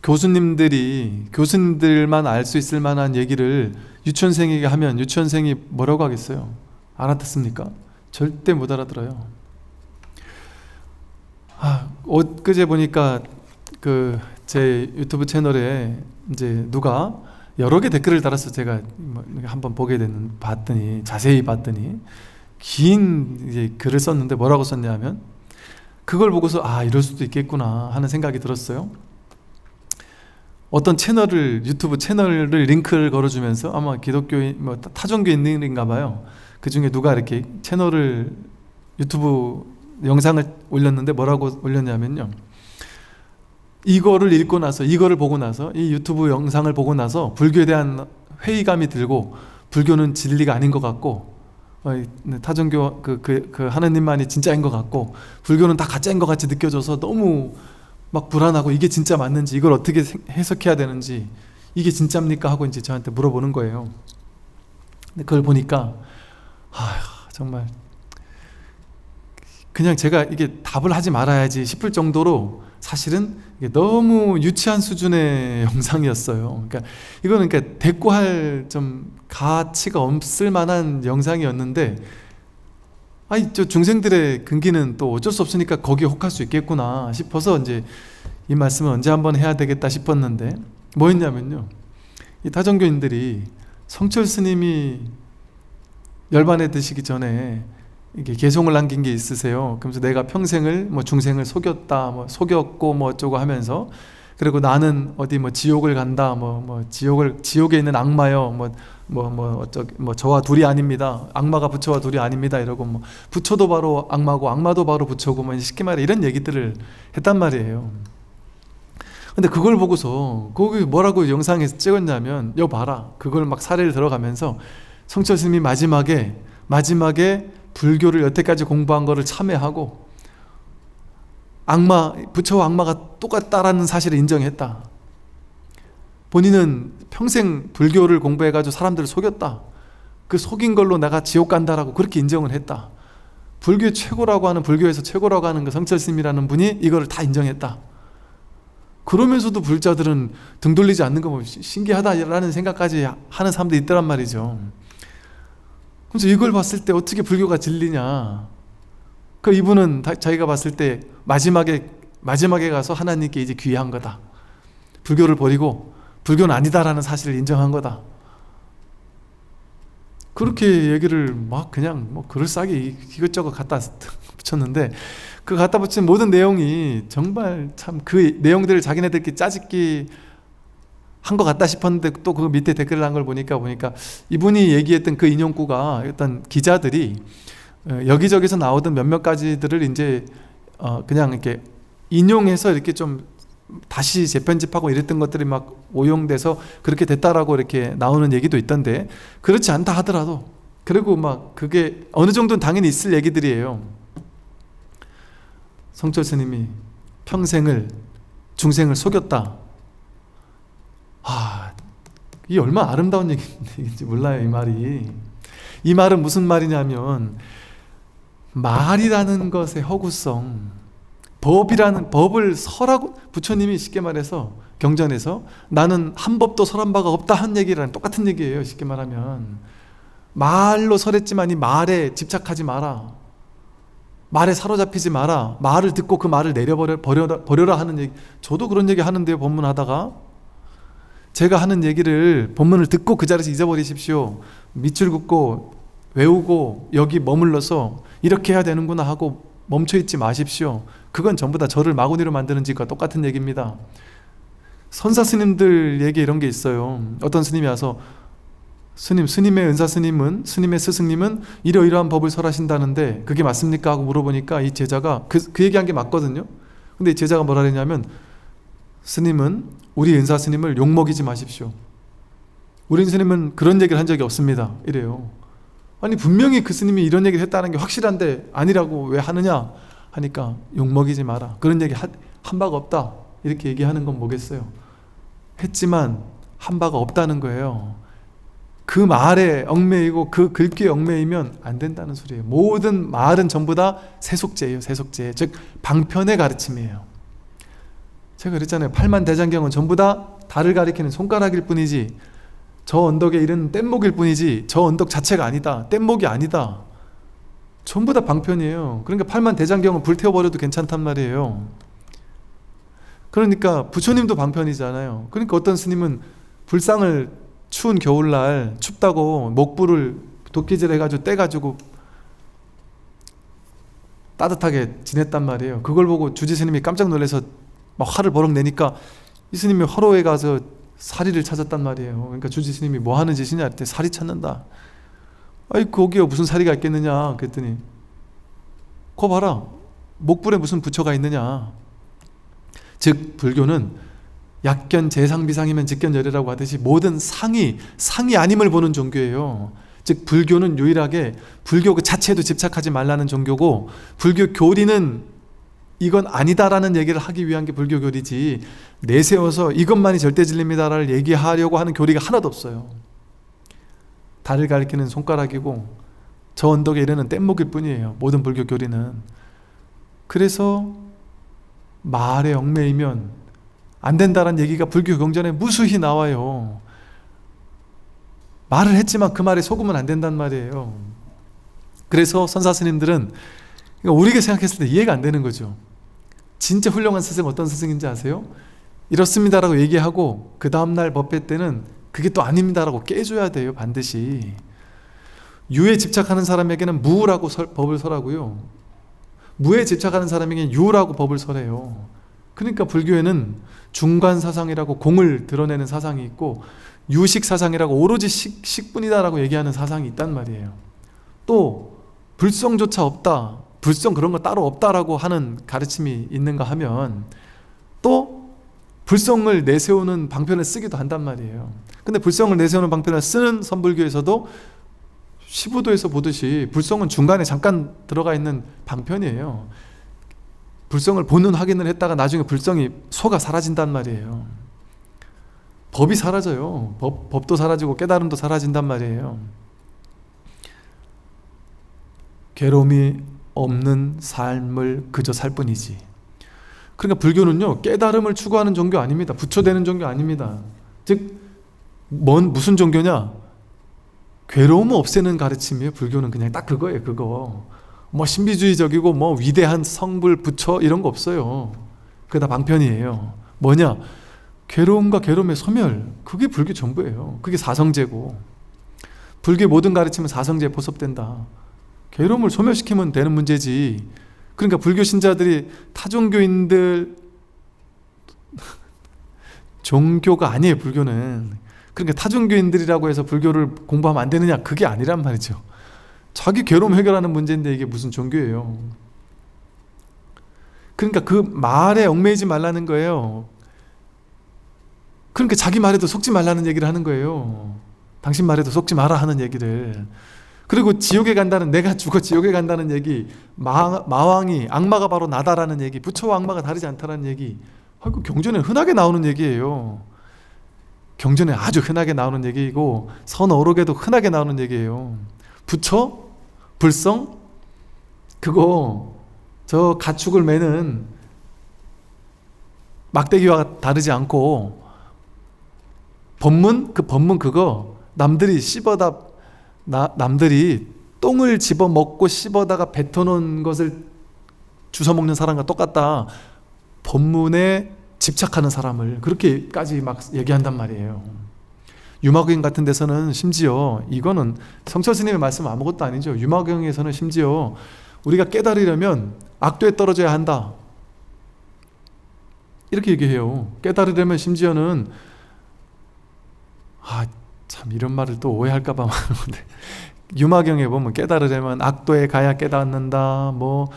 교수님들만 알 수 있을 만한 얘기를 유치원생에게 하면 유치원생이 뭐라고 하겠어요? 알아듣습니까? 절대 못 알아들어요. 엊그제 보니까 제 유튜브 채널에 이제 누가 여러 개 댓글을 달아서 제가 한번 자세히 봤더니 긴 이제 글을 썼는데 뭐라고 썼냐면, 그걸 보고서 이럴 수도 있겠구나 하는 생각이 들었어요. 어떤 유튜브 채널을 링크를 걸어주면서, 아마 기독교인, 타종교인인가 봐요. 그 중에 누가 이렇게 유튜브 영상을 올렸는데 뭐라고 올렸냐면요, 이거를 읽고 나서, 이거를 보고 나서, 이 유튜브 영상을 보고 나서 불교에 대한 회의감이 들고, 불교는 진리가 아닌 것 같고, 타종교 그 하느님만이 진짜인 것 같고, 불교는 다 가짜인 것 같이 느껴져서 너무 막 불안하고, 이게 진짜 맞는지, 이걸 어떻게 해석해야 되는지, 이게 진짜입니까? 하고 이제 저한테 물어보는 거예요. 근데 그걸 보니까 정말 그냥 제가 이게 답을 하지 말아야지 싶을 정도로 사실은 이게 너무 유치한 수준의 영상이었어요. 그러니까 이거는 대꾸할 좀 가치가 없을 만한 영상이었는데, 저 중생들의 근기는 또 어쩔 수 없으니까 거기에 혹할 수 있겠구나 싶어서 이제 이 말씀을 언제 한번 해야 되겠다 싶었는데, 뭐였냐면요, 이 타종교인들이 성철 스님이 열반에 드시기 전에 이게 개송을 남긴 게 있으세요. 그러면서 내가 평생을 중생을 속였다, 속였고 어쩌고 하면서, 그리고 나는 어디 지옥을 간다, 지옥에 있는 악마요, 저와 둘이 아닙니다, 악마가 부처와 둘이 아닙니다 이러고, 부처도 바로 악마고 악마도 바로 부처고, 쉽게 말해 이런 얘기들을 했단 말이에요. 근데 그걸 보고서 거기 뭐라고 영상에서 찍었냐면, 봐라, 그걸 막 사례를 들어가면서 성철 스님이 마지막에 불교를 여태까지 공부한 거를 참회하고 부처와 악마가 똑같다라는 사실을 인정했다. 본인은 평생 불교를 공부해가지고 사람들을 속였다. 그 속인 걸로 내가 지옥 간다라고 그렇게 인정을 했다. 불교 최고라고 하는, 불교에서 최고라고 하는 그 성철스님이라는 분이 이거를 다 인정했다. 그러면서도 불자들은 등 돌리지 않는 거 보면 신기하다라는 생각까지 하는 사람들이 있더란 말이죠. 그래서 이걸 봤을 때 어떻게 불교가 진리냐. 그 이분은 자기가 봤을 때 마지막에 가서 하나님께 이제 귀의한 거다. 불교를 버리고 불교는 아니다라는 사실을 인정한 거다. 그렇게 얘기를 막 그냥 뭐 그럴싸하게 이것저것 갖다 붙였는데, 그 갖다 붙인 모든 내용이 정말 참 그 내용들을 자기네들끼리 짜집기 한 것 같다 싶었는데, 또 그 밑에 댓글을 한 걸 보니까 이분이 얘기했던 그 인용구가 어떤 기자들이 여기저기서 나오던 몇몇 가지들을 이제 그냥 이렇게 인용해서 이렇게 좀 다시 재편집하고 이랬던 것들이 막 오용돼서 그렇게 됐다라고 이렇게 나오는 얘기도 있던데, 그렇지 않다 하더라도, 그리고 막 그게 어느 정도는 당연히 있을 얘기들이에요. 성철 스님이 평생을 중생을 속였다. 이게 얼마나 아름다운 얘기인지 몰라요, 이 말이. 이 말은 무슨 말이냐면, 말이라는 것의 허구성, 법을 설하고, 부처님이 쉽게 말해서 경전에서 나는 한 법도 설한 바가 없다 한 얘기랑 똑같은 얘기예요. 쉽게 말하면 말로 설했지만 이 말에 집착하지 마라, 말에 사로잡히지 마라, 말을 듣고 그 말을 버려라 하는 얘기. 저도 그런 얘기 하는데요, 법문 하다가. 제가 하는 얘기를, 본문을 듣고 그 자리에서 잊어버리십시오. 밑줄 긋고 외우고 여기 머물러서 이렇게 해야 되는구나 하고 멈춰있지 마십시오. 그건 전부 다 저를 마구니로 만드는 짓과 똑같은 얘기입니다. 선사 스님들 얘기 이런 게 있어요. 어떤 스님이 와서 스님의 은사 스님은, 스님의 스승님은 이러이러한 법을 설하신다는데 그게 맞습니까? 하고 물어보니까 이 제자가 그 얘기한 게 맞거든요. 근데 이 제자가 뭐라 그랬냐면, 스님은 우리 은사 스님을 욕먹이지 마십시오. 우리 스님은 그런 얘기를 한 적이 없습니다. 이래요. 아니 분명히 그 스님이 이런 얘기를 했다는 게 확실한데 아니라고 왜 하느냐 하니까, 욕먹이지 마라, 그런 얘기 한 바가 없다, 이렇게 얘기하는 건 뭐겠어요. 했지만 한 바가 없다는 거예요. 그 말에 얽매이고 그 글귀에 얽매이면 안 된다는 소리예요. 모든 말은 전부 다 세속제예요. 세속제, 즉 방편의 가르침이에요. 제가 그랬잖아요. 팔만대장경은 전부 다 달을 가리키는 손가락일 뿐이지, 저 언덕에 이른 뗏목일 뿐이지 저 언덕 자체가 아니다, 뗏목이 아니다. 전부 다 방편이에요. 그러니까 팔만대장경은 불태워버려도 괜찮단 말이에요. 그러니까 부처님도 방편이잖아요. 그러니까 어떤 스님은 불상을 추운 겨울날 춥다고 목불을 도끼질 해가지고 떼가지고 따뜻하게 지냈단 말이에요. 그걸 보고 주지 스님이 깜짝 놀라서 막 화를 버럭 내니까 이 스님이 화로에 가서 사리를 찾았단 말이에요. 그러니까 주지 스님이 뭐 하는 짓이냐 했더니 사리 찾는다. 아이 거기에 무슨 사리가 있겠느냐 그랬더니, 거 봐라, 목불에 무슨 부처가 있느냐. 즉 불교는 약견 재상비상이면 직견열애라고 하듯이 모든 상이 아님을 보는 종교예요. 즉 불교는 유일하게 불교 그 자체에도 집착하지 말라는 종교고, 불교 교리는 이건 아니다라는 얘기를 하기 위한 게 불교 교리지, 내세워서 이것만이 절대 진리입니다를 얘기하려고 하는 교리가 하나도 없어요. 달을 가리키는 손가락이고 저 언덕에 이르는 뗏목일 뿐이에요, 모든 불교 교리는. 그래서 말에 얽매이면 안 된다는 얘기가 불교 경전에 무수히 나와요. 말을 했지만 그 말에 속으면 안 된단 말이에요. 그래서 선사 스님들은 우리가 생각했을 때 이해가 안 되는 거죠. 진짜 훌륭한 스승 어떤 스승인지 아세요? 이렇습니다라고 얘기하고 그 다음날 법회 때는 그게 또 아닙니다라고 깨줘야 돼요. 반드시. 유에 집착하는 사람에게는 무라고 법을 설하고요, 무에 집착하는 사람에게는 유라고 법을 설해요. 그러니까 불교에는 중관 사상이라고 공을 드러내는 사상이 있고, 유식 사상이라고 오로지 식분이다라고 얘기하는 사상이 있단 말이에요. 또 불성조차 없다, 불성 그런 거 따로 없다라고 하는 가르침이 있는가 하면, 또 불성을 내세우는 방편을 쓰기도 한단 말이에요. 근데 불성을 내세우는 방편을 쓰는 선불교에서도 15도에서 보듯이 불성은 중간에 잠깐 들어가 있는 방편이에요. 불성을 보는 확인을 했다가 나중에 불성이 소가 사라진단 말이에요. 법이 사라져요. 법도 사라지고 깨달음도 사라진단 말이에요. 괴로움이 없는 삶을 그저 살 뿐이지. 그러니까 불교는요, 깨달음을 추구하는 종교 아닙니다. 부처되는 종교 아닙니다. 즉 무슨 종교냐? 괴로움을 없애는 가르침이에요. 불교는 그냥 딱 그거예요. 그거 뭐 신비주의적이고 뭐 위대한 성불 부처 이런 거 없어요. 그게 다 방편이에요. 뭐냐? 괴로움과 괴로움의 소멸, 그게 불교 전부예요. 그게 사성제고, 불교의 모든 가르침은 사성제에 포섭된다. 괴로움을 소멸시키면 되는 문제지. 그러니까 불교 신자들이 타종교인들 종교가 아니에요. 불교는. 그러니까 타종교인들이라고 해서 불교를 공부하면 안 되느냐, 그게 아니란 말이죠. 자기 괴로움 해결하는 문제인데 이게 무슨 종교예요. 그러니까 그 말에 얽매이지 말라는 거예요. 그러니까 자기 말에도 속지 말라는 얘기를 하는 거예요. 당신 말에도 속지 마라 하는 얘기를. 그리고 지옥에 간다는, 내가 죽어 지옥에 간다는 얘기, 마왕이, 악마가 바로 나다라는 얘기, 부처와 악마가 다르지 않다라는 얘기, 그 경전에 흔하게 나오는 얘기예요. 경전에 아주 흔하게 나오는 얘기이고 선어록에도 흔하게 나오는 얘기예요. 부처? 불성? 그거 저 가축을 매는 막대기와 다르지 않고, 법문? 그 법문 그거 남들이 남들이 똥을 집어먹고 씹어다가 뱉어놓은 것을 주워먹는 사람과 똑같다. 법문에 집착하는 사람을 그렇게까지 막 얘기한단 말이에요. 유마경 같은 데서는 심지어, 이거는 성철 스님의 말씀 아무것도 아니죠. 유마경에서는 심지어 우리가 깨달으려면 악도에 떨어져야 한다, 이렇게 얘기해요. 깨달으려면 심지어는, 참 이런 말을 또 오해할까봐 말하는데, 유마경에 보면 깨달으려면 악도에 가야 깨닫는다, 뭐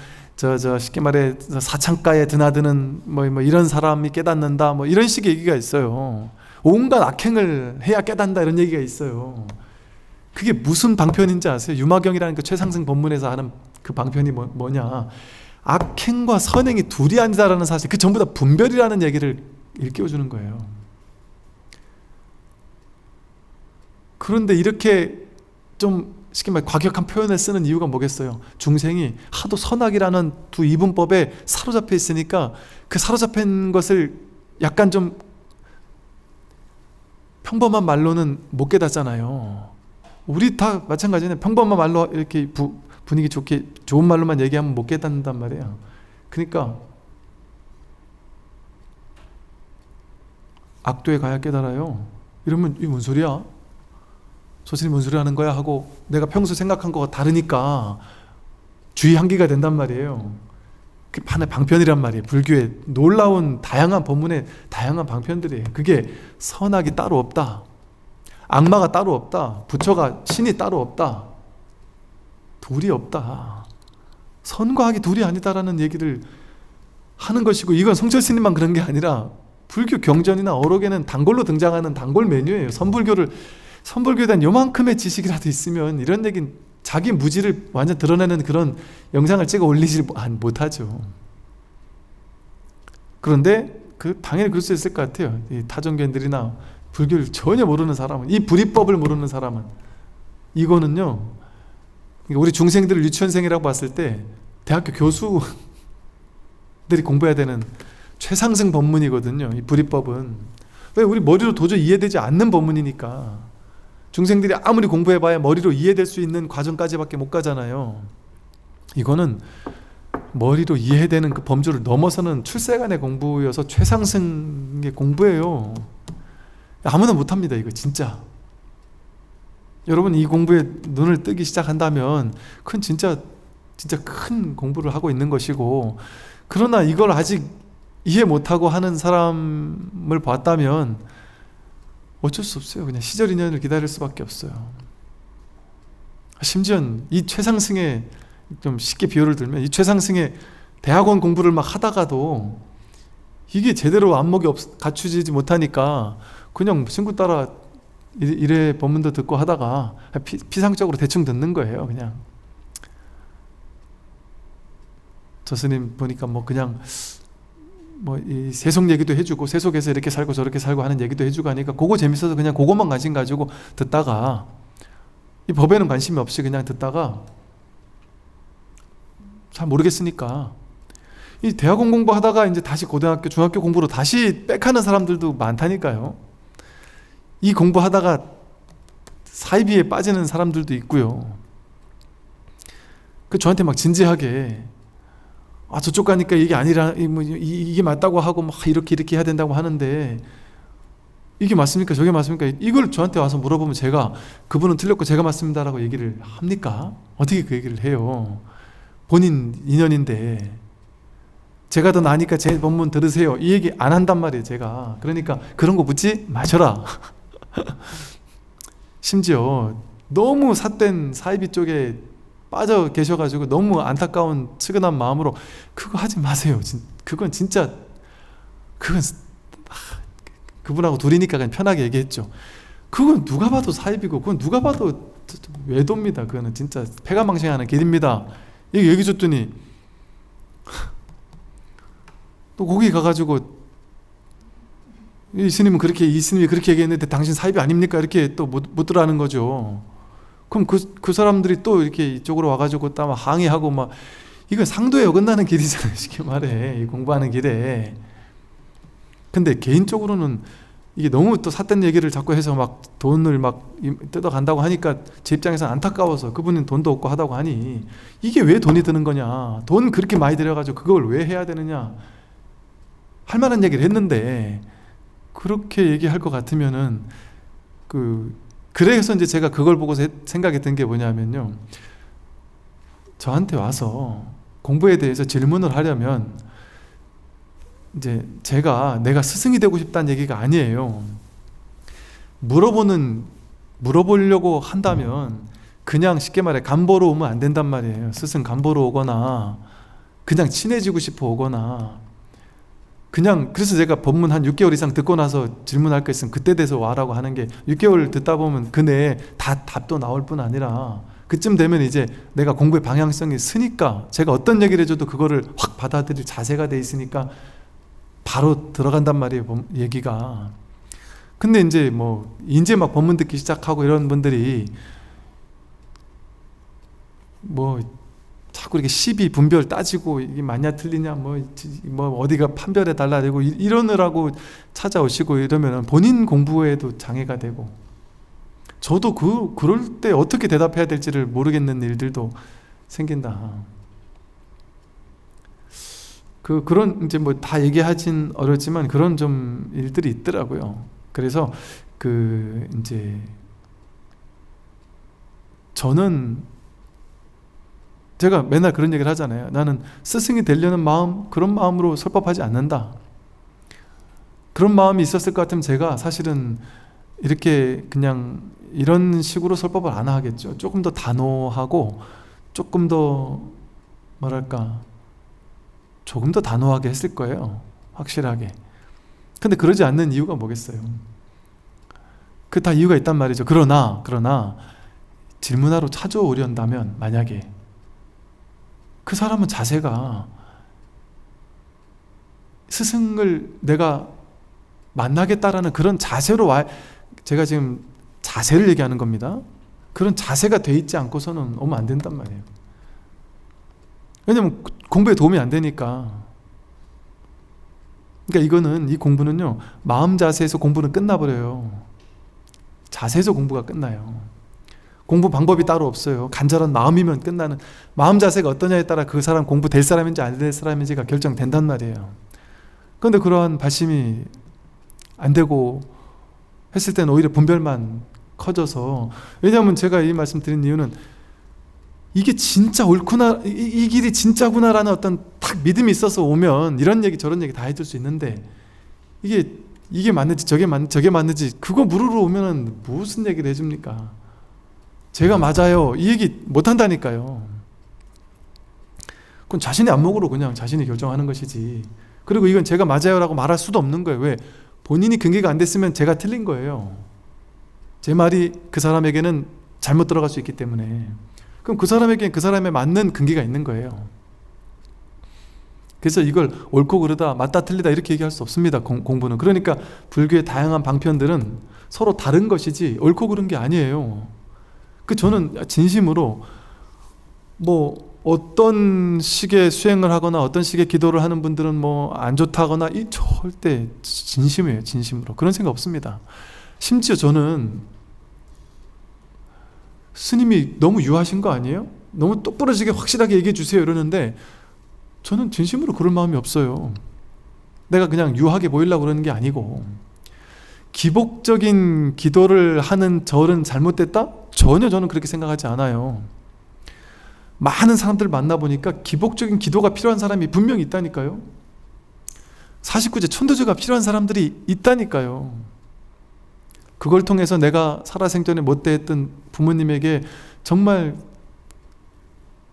쉽게 말해 사창가에 드나드는 뭐 이런 사람이 깨닫는다, 뭐 이런 식의 얘기가 있어요. 온갖 악행을 해야 깨닫는다, 이런 얘기가 있어요. 그게 무슨 방편인지 아세요? 유마경이라는 그 최상승 법문에서 하는 그 방편이 뭐냐? 악행과 선행이 둘이 아니다라는 사실, 그 전부 다 분별이라는 얘기를 일깨워주는 거예요. 그런데 이렇게 좀 쉽게 말해 과격한 표현을 쓰는 이유가 뭐겠어요? 중생이 하도 선악이라는 두 이분법에 사로잡혀 있으니까 그 사로잡힌 것을 약간 좀 평범한 말로는 못 깨닫잖아요. 우리 다 마찬가지네. 평범한 말로 이렇게 분위기 좋게 좋은 말로만 얘기하면 못 깨닫는단 말이에요. 그러니까 악도에 가야 깨달아요. 이러면 이게 뭔 소리야? 소신이 뭔 소리 하는 거야? 하고 내가 평소 생각한 거가 다르니까 주의 한기가 된단 말이에요. 그 하나의 방편이란 말이에요. 불교의 놀라운 다양한 법문의 다양한 방편들이에요. 그게 선악이 따로 없다, 악마가 따로 없다, 부처가 신이 따로 없다, 둘이 없다, 선과 악이 둘이 아니다라는 얘기를 하는 것이고, 이건 성철 스님만 그런 게 아니라 불교 경전이나 어록에는 단골로 등장하는 단골 메뉴예요. 선불교에 대한 요만큼의 지식이라도 있으면 이런 얘기는 자기 무지를 완전 드러내는 그런 영상을 찍어 올리지 못하죠. 그런데 당연히 그럴 수 있을 것 같아요. 이 타종교인들이나 불교를 전혀 모르는 사람은, 이 불이법을 모르는 사람은, 이거는요, 우리 중생들을 유치원생이라고 봤을 때 대학교 교수들이 공부해야 되는 최상승 법문이거든요. 이 불이법은. 왜? 우리 머리로 도저히 이해되지 않는 법문이니까. 중생들이 아무리 공부해봐야 머리로 이해될 수 있는 과정까지밖에 못 가잖아요. 이거는 머리로 이해되는 그 범주를 넘어서는 출세간의 공부여서 최상승의 공부예요. 아무나 못합니다. 이거 진짜. 여러분, 이 공부에 눈을 뜨기 시작한다면 그건 진짜 큰 공부를 하고 있는 것이고, 그러나 이걸 아직 이해 못하고 하는 사람을 봤다면 어쩔 수 없어요. 그냥 시절 인연을 기다릴 수밖에 없어요. 심지어 이 최상승의, 좀 쉽게 비유를 들면, 이 최상승의 대학원 공부를 막 하다가도 이게 제대로 안목이 갖추지 못하니까 그냥 친구 따라 이래 법문도 듣고 하다가 피상적으로 대충 듣는 거예요. 그냥 저 스님 보니까 뭐 그냥 뭐 이 세속 얘기도 해주고 세속에서 이렇게 살고 저렇게 살고 하는 얘기도 해주고 하니까 그거 재밌어서 그냥 그것만 관심 가지고 듣다가 이 법에는 관심이 없이 그냥 듣다가 잘 모르겠으니까 이 대학원 공부하다가 이제 다시 고등학교 중학교 공부로 다시 백하는 사람들도 많다니까요. 이 공부하다가 사이비에 빠지는 사람들도 있고요. 그 저한테 막 진지하게 저쪽 가니까 이게 아니라 이게 맞다고 하고 막 이렇게 해야 된다고 하는데 이게 맞습니까? 저게 맞습니까? 이걸 저한테 와서 물어보면 제가 그분은 틀렸고 제가 맞습니다라고 얘기를 합니까? 어떻게 그 얘기를 해요? 본인 인연인데 제가 더 나으니까 제 법문 들으세요 이 얘기 안 한단 말이에요. 제가 그러니까 그런 거 묻지 마셔라. 심지어 너무 삿된 사이비 쪽에 빠져 계셔가지고 너무 안타까운 측은한 마음으로 그거 하지 마세요. 그건 진짜 그분하고 둘이니까 그냥 편하게 얘기했죠. 그건 누가 봐도 사이비고 그건 누가 봐도 외도입니다. 그거는 진짜 패가망신하는 길입니다. 이거 얘기 줬더니 또 거기 가가지고 이 스님이 그렇게 얘기했는데 당신 사이비 아닙니까? 이렇게 또 묻더라는 거죠. 그럼 그 사람들이 또 이렇게 이쪽으로 와가지고 딱 항의하고 막 이건 상도에 어긋나는 길이잖아요. 쉽게 말해 이 공부하는 길에. 근데 개인적으로는 이게 너무 또 삿된 얘기를 자꾸 해서 막 돈을 막 뜯어간다고 하니까 제 입장에서는 안타까워서 그분은 돈도 없고 하다고 하니 이게 왜 돈이 드는 거냐, 돈 그렇게 많이 들여가지고 그걸 왜 해야 되느냐 할 만한 얘기를 했는데 그렇게 얘기할 것 같으면은 그래서 이제 제가 그걸 보고 생각이 든 게 뭐냐면요, 저한테 와서 공부에 대해서 질문을 하려면 이제 내가 스승이 되고 싶다는 얘기가 아니에요. 물어보려고 한다면 그냥 쉽게 말해 간보러 오면 안 된단 말이에요. 스승 간보러 오거나 그냥 친해지고 싶어 오거나 그냥. 그래서 제가 법문 한 6개월 이상 듣고 나서 질문할 거 있으면 그때 돼서 와라고 하는 게, 6개월 듣다 보면 그 내에 다 답도 나올 뿐 아니라 그쯤 되면 이제 내가 공부의 방향성이 쓰니까 제가 어떤 얘기를 해줘도 그거를 확 받아들일 자세가 돼 있으니까 바로 들어간단 말이에요, 얘기가. 근데 이제 이제 막 법문 듣기 시작하고 이런 분들이 자꾸 이렇게 시비 분별 따지고 이게 맞냐 틀리냐 어디가 판별해 달라 되고 이러느라고 찾아오시고 이러면 본인 공부에도 장애가 되고, 저도 그럴 때 어떻게 대답해야 될지를 모르겠는 일들도 생긴다. 그런 이제 다 얘기하진 어렵지만 그런 좀 일들이 있더라고요. 그래서 이제 저는 제가 맨날 그런 얘기를 하잖아요. 나는 스승이 되려는 마음, 그런 마음으로 설법하지 않는다. 그런 마음이 있었을 것 같으면 제가 사실은 이렇게 그냥 이런 식으로 설법을 안 하겠죠. 조금 더 단호하고 조금 더 조금 더 단호하게 했을 거예요. 확실하게. 근데 그러지 않는 이유가 뭐겠어요? 다 이유가 있단 말이죠. 그러나 질문하러 찾아오련다면 만약에 그 사람은 자세가 스승을 내가 만나겠다라는 그런 자세로 제가 지금 자세를 얘기하는 겁니다. 그런 자세가 돼 있지 않고서는 오면 안 된단 말이에요. 왜냐면 공부에 도움이 안 되니까. 그러니까 이 공부는요, 마음 자세에서 공부는 끝나버려요. 자세에서 공부가 끝나요. 공부 방법이 따로 없어요. 간절한 마음이면 끝나는, 마음 자세가 어떠냐에 따라 그 사람 공부 될 사람인지 안 될 사람인지가 결정된단 말이에요. 그런데 그러한 발심이 안 되고 했을 때는 오히려 분별만 커져서, 왜냐하면 제가 이 말씀 드린 이유는 이게 진짜 옳구나, 이 길이 진짜구나라는 어떤 딱 믿음이 있어서 오면 이런 얘기 저런 얘기 다 해줄 수 있는데, 이게 맞는지 저게 맞는지 그거 물으러 오면은 무슨 얘기를 해줍니까? 제가 맞아요 이 얘기 못 한다니까요. 그건 자신의 안목으로 그냥 자신이 결정하는 것이지. 그리고 이건 제가 맞아요 라고 말할 수도 없는 거예요. 왜? 본인이 근기가 안 됐으면 제가 틀린 거예요. 제 말이 그 사람에게는 잘못 들어갈 수 있기 때문에. 그럼 그 사람에게는 그 사람에 맞는 근기가 있는 거예요. 그래서 이걸 옳고 그르다, 맞다 틀리다 이렇게 얘기할 수 없습니다. 공부는. 그러니까 불교의 다양한 방편들은 서로 다른 것이지 옳고 그른 게 아니에요. 저는 진심으로 뭐 어떤 식의 수행을 하거나 어떤 식의 기도를 하는 분들은 뭐 안 좋다거나, 이 절대 진심이에요. 진심으로. 그런 생각 없습니다. 심지어 저는 스님이 너무 유하신 거 아니에요? 너무 똑부러지게 확실하게 얘기해 주세요 이러는데 저는 진심으로 그럴 마음이 없어요. 내가 그냥 유하게 보이려고 그러는 게 아니고. 기복적인 기도를 하는 절은 잘못됐다? 전혀 저는 그렇게 생각하지 않아요. 많은 사람들 만나보니까 기복적인 기도가 필요한 사람이 분명히 있다니까요. 49제 천도제가 필요한 사람들이 있다니까요. 그걸 통해서 내가 살아생전에 못대했던 부모님에게 정말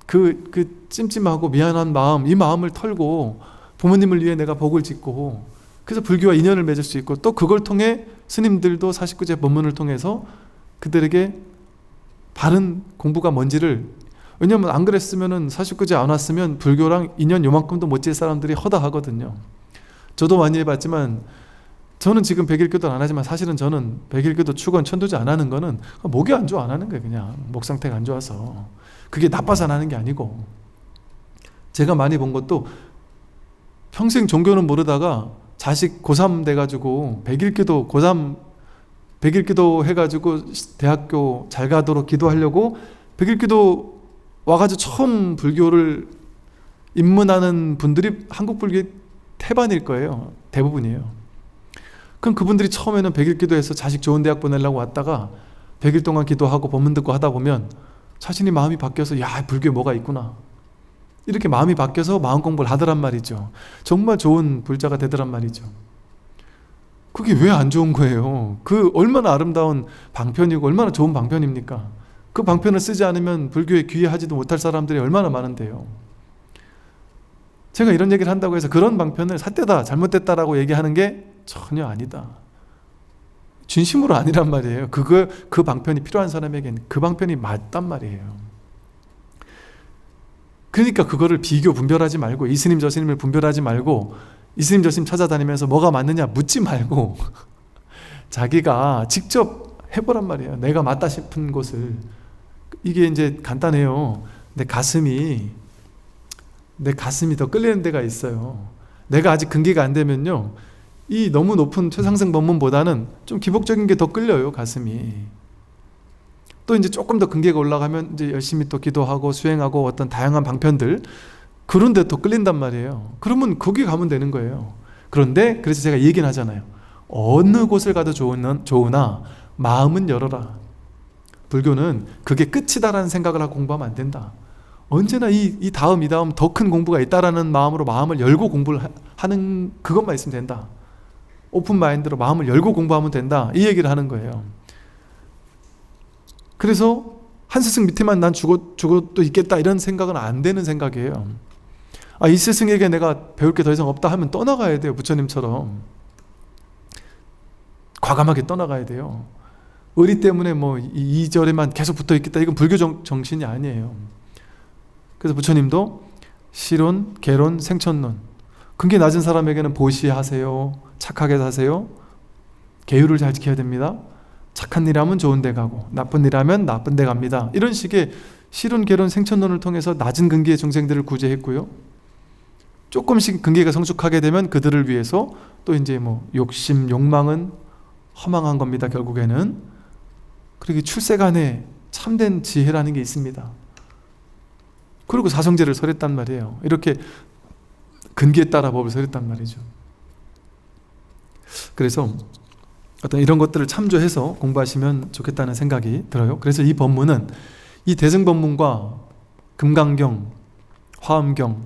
그 찜찜하고 미안한 마음, 이 마음을 털고 부모님을 위해 내가 복을 짓고, 그래서 불교와 인연을 맺을 수 있고, 또 그걸 통해 스님들도 49제 법문을 통해서 그들에게 바른 공부가 뭔지를, 왜냐면 안 그랬으면은 49제 안 왔으면 불교랑 인연 요만큼도 못 지을 사람들이 허다하거든요. 저도 많이 해봤지만, 저는 지금 백일교도 안 하지만 사실은 저는 백일교도 축원 천도제 안 하는 거는 목이 안 좋아 안 하는 거예요. 그냥 목 상태가 안 좋아서. 그게 나빠서 안 하는 게 아니고, 제가 많이 본 것도 평생 종교는 모르다가 자식 고3 돼가지고 백일기도 고3 백일기도 해가지고 대학교 잘 가도록 기도하려고 백일기도 와가지고 처음 불교를 입문하는 분들이 한국 불교의 태반일 거예요. 대부분이에요. 그럼 그분들이 처음에는 백일기도해서 자식 좋은 대학 보내려고 왔다가 100일 동안 기도하고 법문 듣고 하다 보면 자신이 마음이 바뀌어서, 야, 불교에 뭐가 있구나, 이렇게 마음이 바뀌어서 마음 공부를 하더란 말이죠. 정말 좋은 불자가 되더란 말이죠. 그게 왜 안 좋은 거예요? 그 얼마나 아름다운 방편이고 얼마나 좋은 방편입니까? 그 방편을 쓰지 않으면 불교에 귀의하지도 못할 사람들이 얼마나 많은데요. 제가 이런 얘기를 한다고 해서 그런 방편을 삿되다, 잘못됐다라고 얘기하는 게 전혀 아니다. 진심으로 아니란 말이에요. 그 방편이 필요한 사람에겐 그 방편이 맞단 말이에요. 그러니까 그거를 비교 분별하지 말고, 이 스님 저 스님을 분별하지 말고, 이 스님 저 스님 찾아다니면서 뭐가 맞느냐 묻지 말고 자기가 직접 해보란 말이에요. 내가 맞다 싶은 곳을. 이게 이제 간단해요. 내 가슴이 더 끌리는 데가 있어요. 내가 아직 근기가 안 되면요, 이 너무 높은 최상승 법문보다는 좀 기복적인 게 더 끌려요, 가슴이. 또 이제 조금 더 근기가 올라가면 이제 열심히 또 기도하고 수행하고 어떤 다양한 방편들, 그런 데 더 끌린단 말이에요. 그러면 거기 가면 되는 거예요. 그런데 그래서 제가 얘기는 하잖아요. 어느 곳을 가도 좋으나 마음은 열어라. 불교는 그게 끝이다라는 생각을 하고 공부하면 안 된다. 언제나 이 다음 더 큰 공부가 있다라는 마음으로 마음을 열고 공부를 하는, 그것만 있으면 된다. 오픈 마인드로 마음을 열고 공부하면 된다, 이 얘기를 하는 거예요. 그래서 한 스승 밑에만 난 죽어도 있겠다, 이런 생각은 안 되는 생각이에요. 이 스승에게 내가 배울 게 더 이상 없다 하면 떠나가야 돼요. 부처님처럼 과감하게 떠나가야 돼요. 의리 때문에 뭐 이 절에만 계속 붙어 있겠다, 이건 불교 정신이 아니에요. 그래서 부처님도 시론, 계론, 생천론, 근기 낮은 사람에게는 보시하세요, 착하게 사세요, 계율을 잘 지켜야 됩니다, 착한 일 하면 좋은 데 가고 나쁜 일 하면 나쁜 데 갑니다, 이런 식의 시론, 계론, 생천론을 통해서 낮은 근기의 중생들을 구제했고요. 조금씩 근기가 성숙하게 되면 그들을 위해서 또 이제 뭐 욕심, 욕망은 허망한 겁니다, 결국에는. 그리고 출세간에 참된 지혜라는 게 있습니다. 그리고 사성제를 설했단 말이에요. 이렇게 근기에 따라 법을 설했단 말이죠. 그래서 어떤 이런 것들을 참조해서 공부하시면 좋겠다는 생각이 들어요. 그래서 이 법문은, 이 대승법문과 금강경, 화엄경,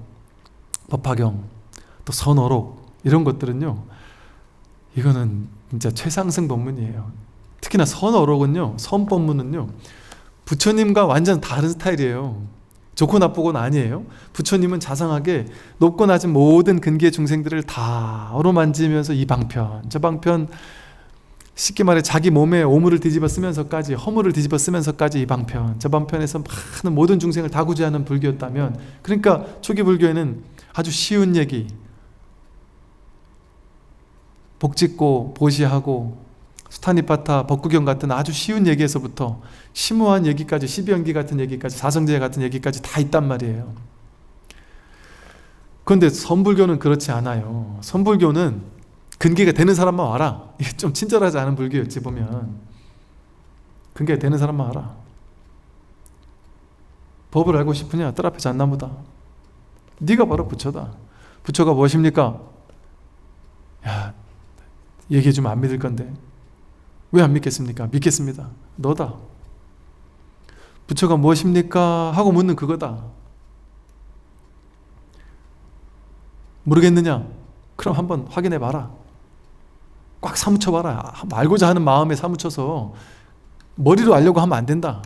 법화경, 또 선어록, 이런 것들은요, 이거는 진짜 최상승 법문이에요. 특히나 선어록은요, 선법문은요, 부처님과 완전 다른 스타일이에요. 좋고 나쁘고는 아니에요. 부처님은 자상하게 높고 낮은 모든 근기의 중생들을 다 어루만지면서 이 방편, 저 방편, 쉽게 말해 자기 몸에 오물을 뒤집어 쓰면서까지, 허물을 뒤집어 쓰면서까지 이 방편, 저 방편에서 많은 모든 중생을 다 구제하는 불교였다면, 그러니까 초기 불교에는 아주 쉬운 얘기, 복짓고 보시하고 수타니파타 법구경 같은 아주 쉬운 얘기에서부터 심오한 얘기까지, 십연기 같은 얘기까지, 사성제 같은 얘기까지 다 있단 말이에요. 그런데 선불교는 그렇지 않아요. 선불교는 근기가 되는 사람만 와라. 이게 좀 친절하지 않은 불교였지 보면. 근기가 되는 사람만 와라. 법을 알고 싶으냐? 뜰 앞에 잣나무다. 네가 바로 부처다. 부처가 무엇입니까? 야, 얘기해주면 안 믿을 건데 왜 안 믿겠습니까? 믿겠습니다. 너다. 부처가 무엇입니까? 하고 묻는 그거다. 모르겠느냐? 그럼 한번 확인해 봐라. 꽉 사무쳐 봐라. 알고자 하는 마음에 사무쳐서 머리로 알려고 하면 안 된다.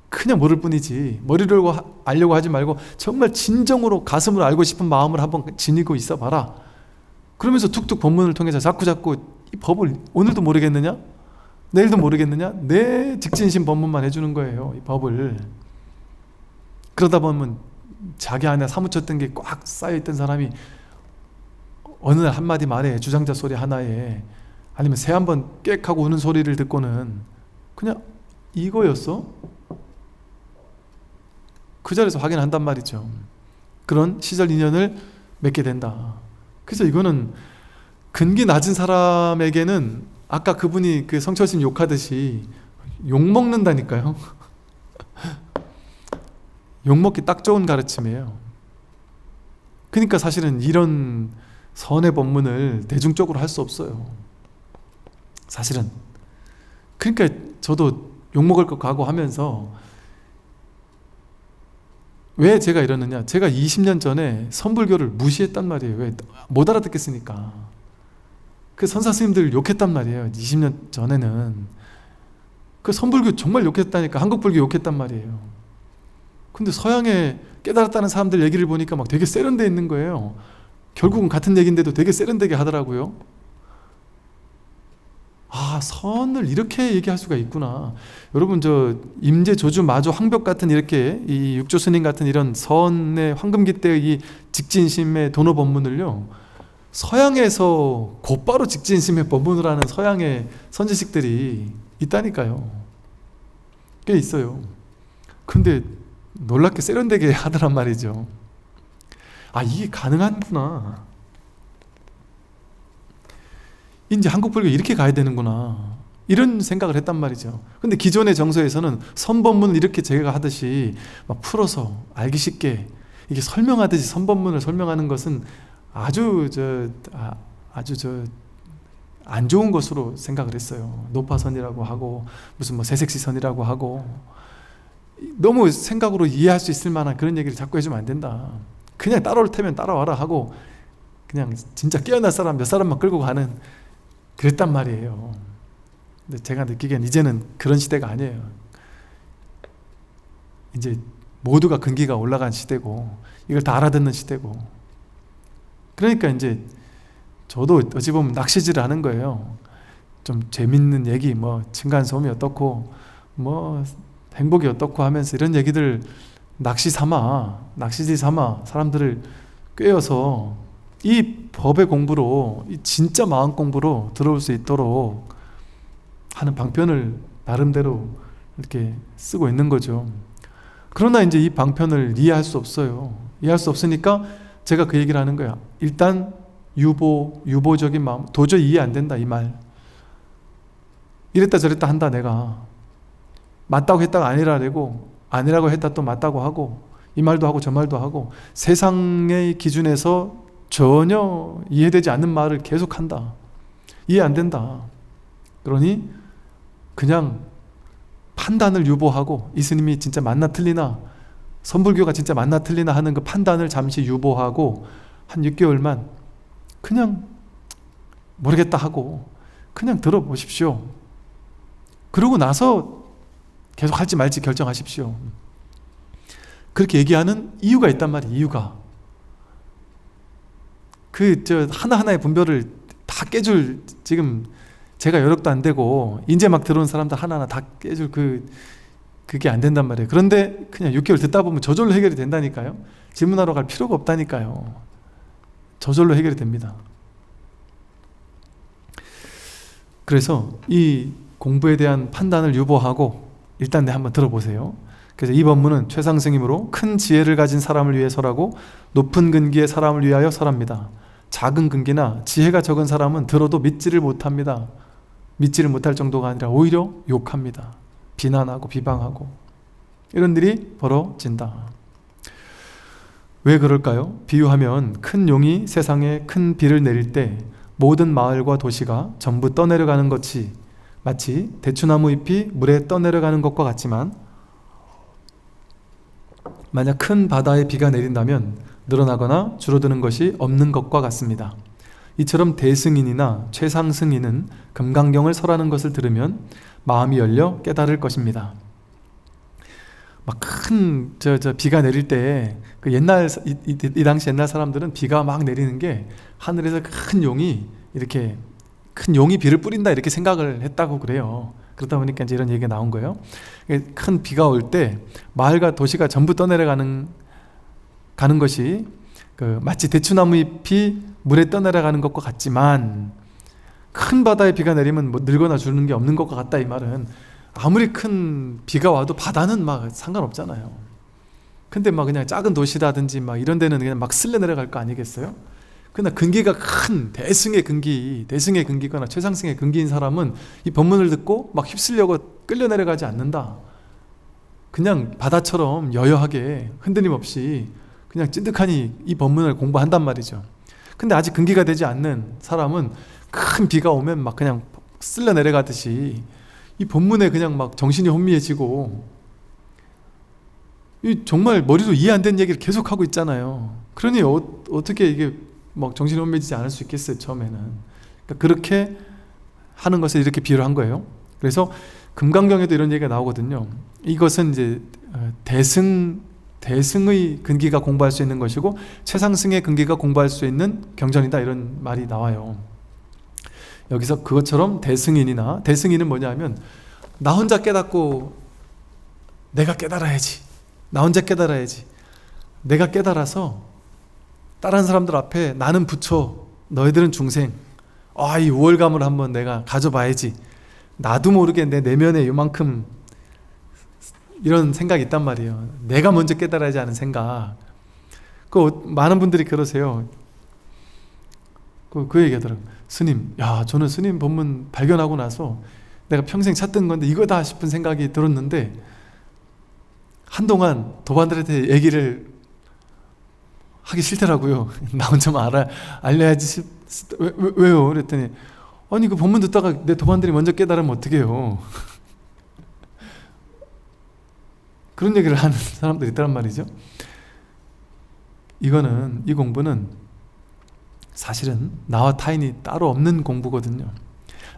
그냥 모를 뿐이지. 머리로 알려고 하지 말고 정말 진정으로 가슴으로 알고 싶은 마음을 한번 지니고 있어 봐라. 그러면서 툭툭 법문을 통해서 자꾸 이 법을 오늘도 모르겠느냐? 내일도 모르겠느냐? 내 직진심 법문만 해주는 거예요. 이 법을. 그러다 보면 자기 안에 사무쳤던 게 꽉 쌓여있던 사람이 어느 날 한마디 말에, 주장자 소리 하나에, 아니면 새 한 번 꽥 하고 우는 소리를 듣고는 그냥 이거였어? 그 자리에서 확인한단 말이죠. 그런 시절 인연을 맺게 된다. 그래서 이거는 근기 낮은 사람에게는 아까 그분이 그 성철심 욕하듯이 욕먹는다니까요. 욕먹기 딱 좋은 가르침이에요. 그러니까 사실은 이런 선의 법문을 대중적으로 할 수 없어요. 사실은. 그러니까 저도 욕먹을 것 각오하면서 왜 제가 이러느냐, 제가 20년 전에 선불교를 무시했단 말이에요. 왜? 못 알아듣겠으니까. 그 선사 스님들 욕했단 말이에요. 20년 전에는 그 선불교 정말 욕했다니까. 한국불교 욕했단 말이에요. 근데 서양에 깨달았다는 사람들 얘기를 보니까 막 되게 세련돼 있는 거예요. 결국은 같은 얘기인데도 되게 세련되게 하더라고요. 아, 선을 이렇게 얘기할 수가 있구나. 여러분, 저 임재, 조주, 마조, 황벽 같은 이렇게 이 육조 스님 같은 이런 선의 황금기 때의 이 직진심의 도노 법문을요, 서양에서 곧바로 직진심의 법문을 하는 서양의 선지식들이 있다니까요. 꽤 있어요. 근데 놀랍게 세련되게 하더란 말이죠. 아, 이게 가능하구나. 이제 한국불교 이렇게 가야 되는구나. 이런 생각을 했단 말이죠. 근데 기존의 정서에서는 선법문을 이렇게 제가 하듯이 막 풀어서 알기 쉽게 이게 설명하듯이 선법문을 설명하는 것은 아주 안 좋은 것으로 생각을 했어요. 노파선이라고 하고 무슨 뭐 새색시선이라고 하고 너무 생각으로 이해할 수 있을 만한 그런 얘기를 자꾸 해주면 안 된다. 그냥 따라올 테면 따라와라 하고 그냥 진짜 깨어날 사람 몇 사람만 끌고 가는, 그랬단 말이에요. 근데 제가 느끼기엔 이제는 그런 시대가 아니에요. 이제 모두가 근기가 올라간 시대고 이걸 다 알아듣는 시대고, 그러니까 이제 저도 어찌 보면 낚시질을 하는 거예요. 좀 재밌는 얘기, 뭐 층간소음이 어떻고 뭐 행복이 어떻고 하면서 이런 얘기들 낚시질 삼아 사람들을 꿰어서 이 법의 공부로, 이 진짜 마음 공부로 들어올 수 있도록 하는 방편을 나름대로 이렇게 쓰고 있는 거죠. 그러나 이제 이 방편을 이해할 수 없어요. 이해할 수 없으니까 제가 그 얘기를 하는 거야. 일단 유보적인 마음, 도저히 이해 안 된다 이 말. 이랬다 저랬다 한다. 내가 맞다고 했다가 아니라고 했다 또 맞다고 하고, 이 말도 하고 저 말도 하고, 세상의 기준에서 전혀 이해되지 않는 말을 계속한다. 이해 안 된다. 그러니 그냥 판단을 유보하고, 이 스님이 진짜 맞나 틀리나, 선불교가 진짜 맞나 틀리나 하는 그 판단을 잠시 유보하고 한 6개월만 그냥 모르겠다 하고 그냥 들어보십시오. 그러고 나서 계속 할지 말지 결정하십시오. 그렇게 얘기하는 이유가 있단 말이에요. 이유가 하나하나의 분별을 다 깨줄 지금 제가 여력도 안 되고 이제 막 들어온 사람들 하나하나 다 깨줄 그게 안 된단 말이에요. 그런데 그냥 6개월 듣다 보면 저절로 해결이 된다니까요. 질문하러 갈 필요가 없다니까요. 저절로 해결이 됩니다. 그래서 이 공부에 대한 판단을 유보하고 일단 한번 들어보세요. 그래서 이 법문은 최상승이므로 큰 지혜를 가진 사람을 위해 설하고 높은 근기의 사람을 위하여 설합니다. 작은 근기나 지혜가 적은 사람은 들어도 믿지를 못합니다. 믿지를 못할 정도가 아니라 오히려 욕합니다. 비난하고 비방하고 이런 일이 벌어진다. 왜 그럴까요? 비유하면 큰 용이 세상에 큰 비를 내릴 때 모든 마을과 도시가 전부 떠내려가는 것이 마치 대추나무 잎이 물에 떠내려가는 것과 같지만 만약 큰 바다에 비가 내린다면 늘어나거나 줄어드는 것이 없는 것과 같습니다. 이처럼 대승인이나 최상승인은 금강경을 설하는 것을 들으면 마음이 열려 깨달을 것입니다. 막 큰 비가 내릴 때 그 이 당시 옛날 사람들은 비가 막 내리는 게 하늘에서 큰 용이 비를 뿌린다 이렇게 생각을 했다고 그래요. 그러다 보니까 이제 이런 얘기가 나온 거예요. 큰 비가 올 때 마을과 도시가 전부 떠내려가는 것이 마치 대추나무 잎이 물에 떠내려가는 것과 같지만 큰 바다에 비가 내리면 뭐 늘거나 주는 게 없는 것과 같다. 이 말은 아무리 큰 비가 와도 바다는 막 상관없잖아요. 근데 막 그냥 작은 도시라든지 막 이런 데는 그냥 막 쓸려 내려갈 거 아니겠어요? 그러나 근기가 큰 대승의 근기거나 최상승의 근기인 사람은 이 법문을 듣고 막 휩쓸려고 끌려 내려가지 않는다. 그냥 바다처럼 여여하게 흔들림 없이 그냥 찐득하니 이 법문을 공부한단 말이죠. 근데 아직 근기가 되지 않는 사람은 큰 비가 오면 막 그냥 쓸려 내려가듯이 이 법문에 그냥 막 정신이 혼미해지고 정말 머리로 이해 안 되는 얘기를 계속하고 있잖아요. 그러니 어떻게 이게 막 정신이 혼미해지지 않을 수 있겠어요, 처음에는. 그러니까 그렇게 하는 것을 이렇게 비유를 한 거예요. 그래서 금강경에도 이런 얘기가 나오거든요. 이것은 이제 대승의 근기가 공부할 수 있는 것이고 최상승의 근기가 공부할 수 있는 경전이다, 이런 말이 나와요. 여기서 그것처럼 대승인은 뭐냐면 나 혼자 깨닫고 내가 깨달아야지, 나 혼자 깨달아야지, 내가 깨달아서 다른 사람들 앞에 나는 부처, 너희들은 중생, 이 우월감을 한번 내가 가져봐야지, 나도 모르게 내 내면에 요만큼 이런 생각이 있단 말이에요. 내가 먼저 깨달아야지 하는 생각. 많은 분들이 그러세요. 그 얘기하더라고요. 스님, 저는 스님 법문 발견하고 나서 내가 평생 찾던 건데 이거다 싶은 생각이 들었는데 한동안 도반들한테 얘기를 하기 싫더라고요. 나 혼자만 알려야지. 왜요? 그랬더니 아니 그 법문 듣다가 내 도반들이 먼저 깨달으면 어떡해요. 그런 얘기를 하는 사람들이 있단 말이죠. 이 공부는 사실은 나와 타인이 따로 없는 공부거든요.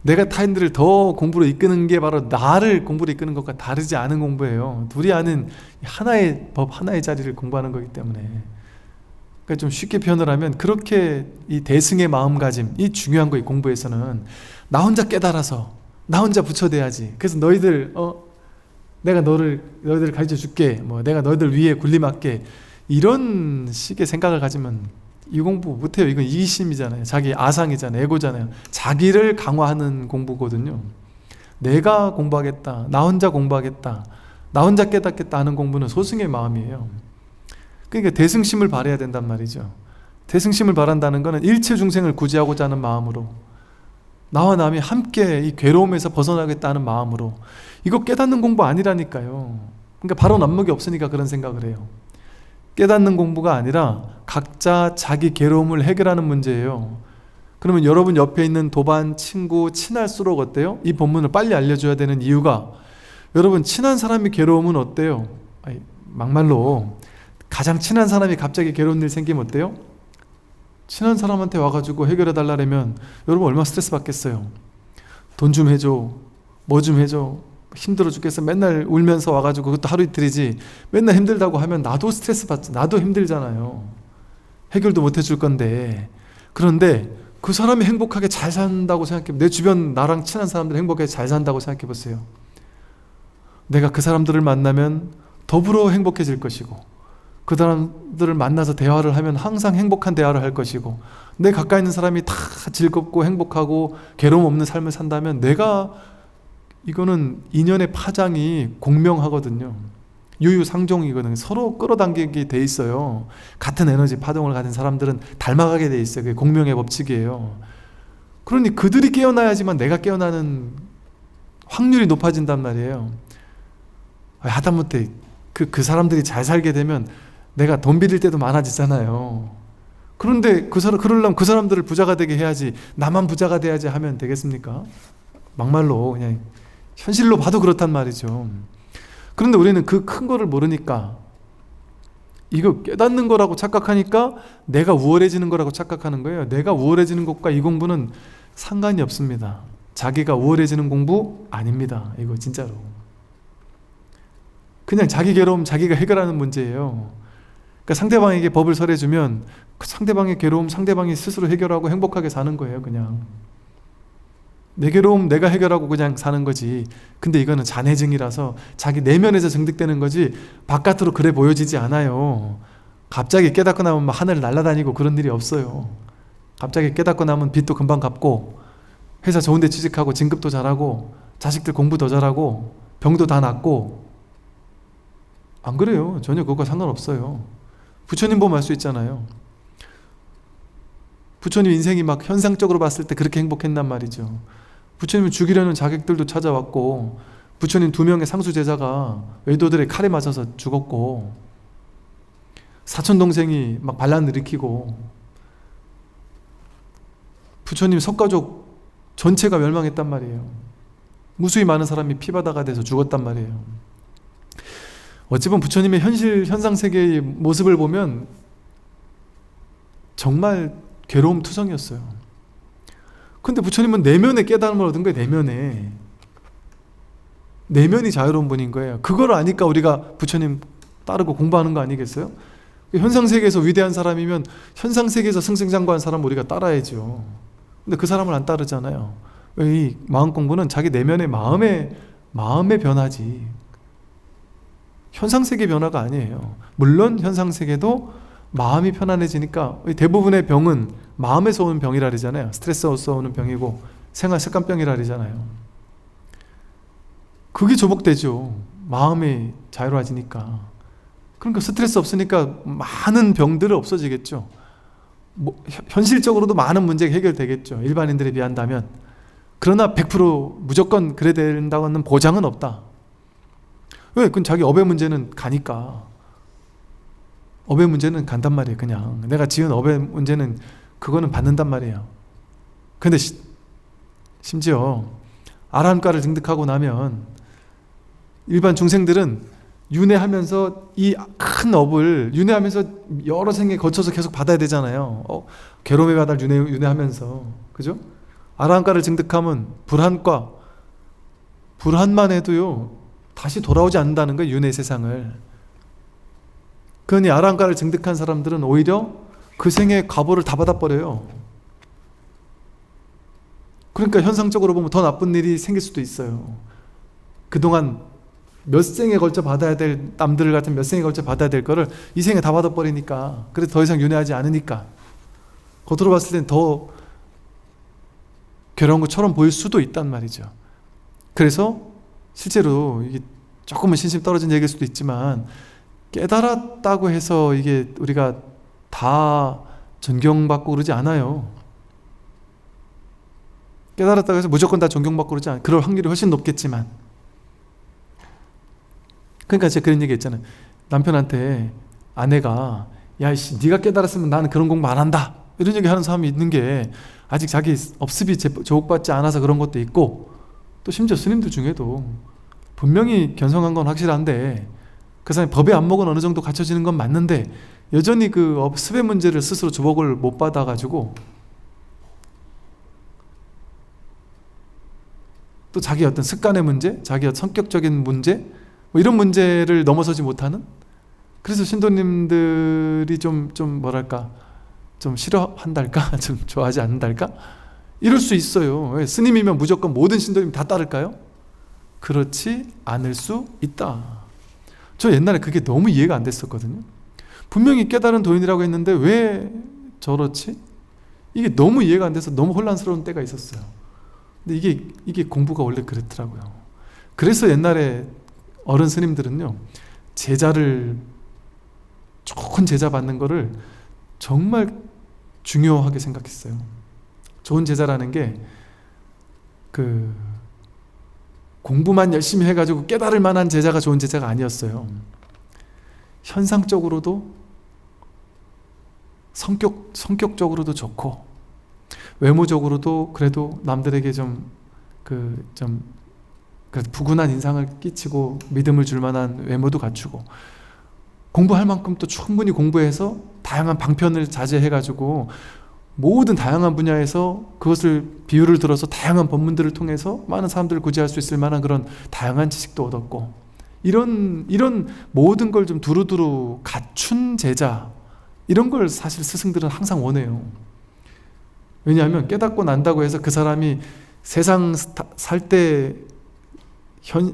내가 타인들을 더 공부로 이끄는 게 바로 나를 공부로 이끄는 것과 다르지 않은 공부예요. 둘이 아는 하나의 법, 하나의 자리를 공부하는 거기 때문에. 그러니까 좀 쉽게 표현을 하면 그렇게 이 대승의 마음가짐, 이 중요한 거, 이 공부에서는 나 혼자 깨달아서 나 혼자 부처돼야지. 그래서 내가 너희들을 가르쳐 줄게, 내가 너희들 위에 군림할게, 이런 식의 생각을 가지면 이 공부 못해요. 이건 이기심이잖아요. 자기 아상이잖아요. 에고잖아요. 자기를 강화하는 공부거든요. 내가 공부하겠다, 나 혼자 공부하겠다, 나 혼자 깨닫겠다 하는 공부는 소승의 마음이에요. 그러니까 대승심을 발해야 된단 말이죠. 대승심을 발한다는 것은 일체 중생을 구제하고자 하는 마음으로, 나와 남이 함께 이 괴로움에서 벗어나겠다는 마음으로. 이거 깨닫는 공부 아니라니까요. 그러니까 바로 남목이 없으니까 그런 생각을 해요. 깨닫는 공부가 아니라 각자 자기 괴로움을 해결하는 문제예요. 그러면 여러분 옆에 있는 도반 친구 친할수록 어때요? 이 법문을 빨리 알려줘야 되는 이유가, 여러분 친한 사람이 괴로우면 어때요? 막말로 가장 친한 사람이 갑자기 괴로운 일 생기면 어때요? 친한 사람한테 와가지고 해결해 달라면 여러분 얼마나 스트레스 받겠어요. 돈 좀 해줘, 뭐 좀 해줘, 힘들어 죽겠어. 맨날 울면서 와가지고, 그것도 하루 이틀이지, 맨날 힘들다고 하면 나도 스트레스 받지, 나도 힘들잖아요. 해결도 못 해줄 건데. 그런데 그 사람이 행복하게 잘 산다고 생각해. 내 주변 나랑 친한 사람들 행복하게 잘 산다고 생각해 보세요. 내가 그 사람들을 만나면 더불어 행복해질 것이고, 그 사람들을 만나서 대화를 하면 항상 행복한 대화를 할 것이고, 내 가까이 있는 사람이 다 즐겁고 행복하고 괴로움 없는 삶을 산다면 이거는 인연의 파장이 공명하거든요. 유유상종이거든요. 서로 끌어당기게 돼 있어요. 같은 에너지 파동을 가진 사람들은 닮아가게 돼 있어요. 그게 공명의 법칙이에요. 그러니 그들이 깨어나야지만 내가 깨어나는 확률이 높아진단 말이에요. 하다못해 그 사람들이 잘 살게 되면 내가 돈 빌릴 때도 많아지잖아요. 그런데 그러려면 그 사람들을 부자가 되게 해야지, 나만 부자가 돼야지 하면 되겠습니까? 막말로 그냥 현실로 봐도 그렇단 말이죠. 그런데 우리는 그 큰 거를 모르니까, 이거 깨닫는 거라고 착각하니까 내가 우월해지는 거라고 착각하는 거예요. 내가 우월해지는 것과 이 공부는 상관이 없습니다. 자기가 우월해지는 공부 아닙니다. 이거 진짜로. 그냥 자기 괴로움 자기가 해결하는 문제예요. 그러니까 상대방에게 법을 설해주면 그 상대방의 괴로움 상대방이 스스로 해결하고 행복하게 사는 거예요. 그냥 내 괴로움 내가 해결하고 그냥 사는 거지. 근데 이거는 잔해증이라서 자기 내면에서 증득되는 거지 바깥으로 그래 보여지지 않아요. 갑자기 깨닫고 나면 막 하늘 날아다니고 그런 일이 없어요. 갑자기 깨닫고 나면 빚도 금방 갚고, 회사 좋은 데 취직하고 진급도 잘하고 자식들 공부 더 잘하고 병도 다 낫고. 안 그래요. 전혀 그것과 상관없어요. 부처님 보면 알 수 있잖아요. 부처님 인생이 막 현상적으로 봤을 때 그렇게 행복했단 말이죠. 부처님을 죽이려는 자객들도 찾아왔고, 부처님 2명의 상수 제자가 외도들의 칼에 맞아서 죽었고, 사촌동생이 막 반란을 일으키고, 부처님 석가족 전체가 멸망했단 말이에요. 무수히 많은 사람이 피바다가 돼서 죽었단 말이에요. 어찌 보면 부처님의 현상세계의 모습을 보면 정말 괴로움 투성이었어요. 근데 부처님은 내면의 깨달음을 얻은 거예요. 내면이 자유로운 분인 거예요. 그걸 아니까 우리가 부처님 따르고 공부하는 거 아니겠어요? 현상세계에서 위대한 사람이면 현상세계에서 승승장구한 사람 우리가 따라야죠. 근데 그 사람을 안 따르잖아요. 이 마음 공부는 자기 내면의 마음의 변화지, 현상세계 변화가 아니에요. 물론 현상세계도 마음이 편안해지니까, 대부분의 병은 마음에서 오는 병이라 그러잖아요. 스트레스에서 오는 병이고 생활 습관병이라 그러잖아요. 그게 조복되죠. 마음이 자유로워지니까. 그러니까 스트레스 없으니까 많은 병들은 없어지겠죠. 현실적으로도 많은 문제가 해결되겠죠. 일반인들에 비한다면. 그러나 100% 무조건 그래 된다고는 보장은 없다. 왜? 그건 자기 업의 문제는 가니까. 업의 문제는 간단 말이에요. 그냥 내가 지은 업의 문제는 그거는 받는단 말이에요. 근데 심지어 아라한과를 증득하고 나면 일반 중생들은 윤회하면서 이 큰 업을 윤회하면서 여러 생에 거쳐서 계속 받아야 되잖아요. 괴로움의 바다를 윤회하면서, 그죠? 아라한과를 증득하면 불한만 해도요 다시 돌아오지 않는다는 거예요. 윤회 세상을. 그러니 아라한과를 증득한 사람들은 오히려 그 생의 과보를 다 받아버려요. 그러니까 현상적으로 보면 더 나쁜 일이 생길 수도 있어요. 그동안 몇 생에 걸쳐 받아야 될, 남들 같은 몇 생에 걸쳐 받아야 될 거를 이 생에 다 받아버리니까, 그래서 더 이상 윤회하지 않으니까 겉으로 봤을 땐 더 괴로운 것처럼 보일 수도 있단 말이죠. 그래서 실제로 이게 조금은 신심 떨어진 얘기일 수도 있지만, 깨달았다고 해서 이게 우리가 다 존경받고 그러지 않아요. 깨달았다고 해서 무조건 다 존경받고 그러지 않아요. 그럴 확률이 훨씬 높겠지만. 그러니까 제가 그런 얘기 했잖아요. 남편한테 아내가 야이씨 네가 깨달았으면 나는 그런 공부 안 한다 이런 얘기 하는 사람이 있는 게, 아직 자기 업습이 조옥받지 않아서 그런 것도 있고, 또 심지어 스님들 중에도 분명히 견성한 건 확실한데 그 사람이 법의 안목은 어느 정도 갖춰지는 건 맞는데 여전히 그 업습의 문제를 스스로 조복을 못 받아가지고 또 자기 어떤 습관의 문제, 자기 성격적인 문제, 뭐 이런 문제를 넘어서지 못하는, 그래서 신도님들이 좀 뭐랄까 좀 싫어한달까? 좀 좋아하지 않는달까? 이럴 수 있어요. 왜? 스님이면 무조건 모든 신도님 다 따를까요? 그렇지 않을 수 있다. 저 옛날에 그게 너무 이해가 안 됐었거든요. 분명히 깨달은 도인이라고 했는데 왜 저렇지? 이게 너무 이해가 안 돼서 너무 혼란스러운 때가 있었어요. 근데 이게 공부가 원래 그렇더라고요. 그래서 옛날에 어른 스님들은요, 제자를, 좋은 제자 받는 거를 정말 중요하게 생각했어요. 좋은 제자라는 게 공부만 열심히 해가지고 깨달을 만한 제자가 좋은 제자가 아니었어요. 현상적으로도 성격적으로도 좋고 외모적으로도 그래도 남들에게 그래도 부근한 인상을 끼치고 믿음을 줄 만한 외모도 갖추고, 공부할 만큼 또 충분히 공부해서 다양한 방편을 자제해가지고 모든 다양한 분야에서 그것을 비유를 들어서 다양한 법문들을 통해서 많은 사람들을 구제할 수 있을 만한 그런 다양한 지식도 얻었고, 이런 모든 걸 좀 두루두루 갖춘 제자, 이런 걸 사실 스승들은 항상 원해요. 왜냐하면 깨닫고 난다고 해서 그 사람이 세상 살 때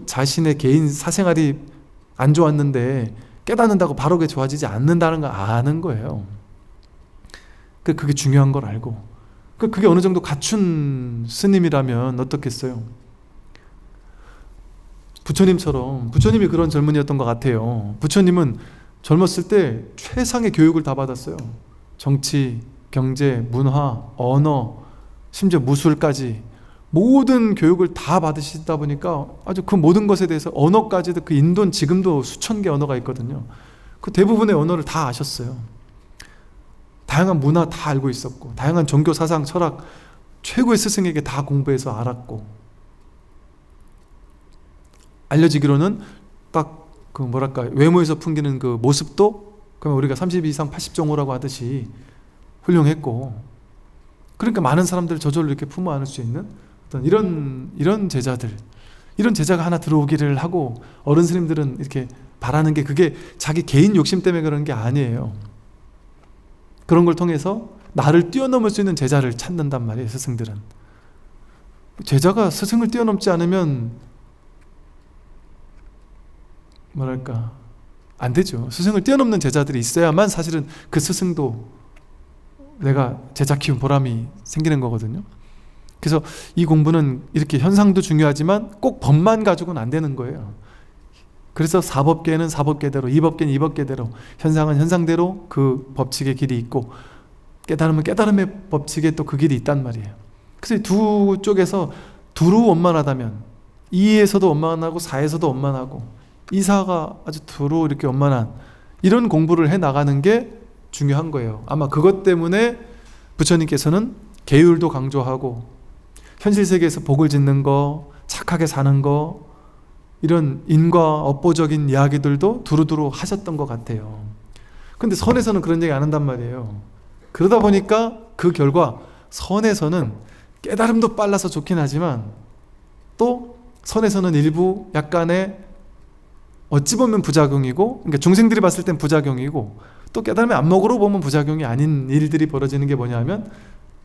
자신의 개인 사생활이 안 좋았는데 깨닫는다고 바로 그게 좋아지지 않는다는 걸 아는 거예요. 그게 중요한 걸 알고, 그게 어느 정도 갖춘 스님이라면 어떻겠어요? 부처님처럼, 부처님이 그런 젊은이였던 것 같아요. 부처님은 젊었을 때 최상의 교육을 다 받았어요. 정치, 경제, 문화, 언어, 심지어 무술까지 모든 교육을 다 받으시다 보니까 아주 그 모든 것에 대해서, 언어까지도, 그 인도는 지금도 수천 개 언어가 있거든요. 그 대부분의 언어를 다 아셨어요. 다양한 문화 다 알고 있었고, 다양한 종교 사상, 철학 최고의 스승에게 다 공부해서 알았고, 알려지기로는 딱 외모에서 풍기는 그 모습도 그러면 우리가 30 이상 80종호라고 하듯이 훌륭했고, 그러니까 많은 사람들을 저절로 이렇게 품어 안을 수 있는 어떤 이런 제자들, 이런 제자가 하나 들어오기를 하고 어른 스님들은 이렇게 바라는 게, 그게 자기 개인 욕심 때문에 그런 게 아니에요. 그런 걸 통해서 나를 뛰어넘을 수 있는 제자를 찾는단 말이에요, 스승들은. 제자가 스승을 뛰어넘지 않으면 안 되죠. 스승을 뛰어넘는 제자들이 있어야만 사실은 그 스승도 내가 제자 키운 보람이 생기는 거거든요. 그래서 이 공부는 이렇게 현상도 중요하지만 꼭 법만 가지고는 안 되는 거예요. 그래서 사법계는 사법계대로, 이법계는 이법계대로, 현상은 현상대로 그 법칙의 길이 있고, 깨달음은 깨달음의 법칙에 또 그 길이 있단 말이에요. 그래서 두 쪽에서 두루 원만하다면, 이에서도 원만하고 사에서도 원만하고, 이사가 아주 두루 이렇게 원만한 이런 공부를 해 나가는 게 중요한 거예요. 아마 그것 때문에 부처님께서는 계율도 강조하고, 현실 세계에서 복을 짓는 거, 착하게 사는 거, 이런 인과 업보적인 이야기들도 두루두루 하셨던 것 같아요. 근데 선에서는 그런 얘기 안 한단 말이에요. 그러다 보니까 그 결과 선에서는 깨달음도 빨라서 좋긴 하지만, 또 선에서는 일부 약간의 어찌 보면 부작용이고, 그러니까 중생들이 봤을 땐 부작용이고, 또 깨달음의 안목으로 보면 부작용이 아닌 일들이 벌어지는 게 뭐냐면,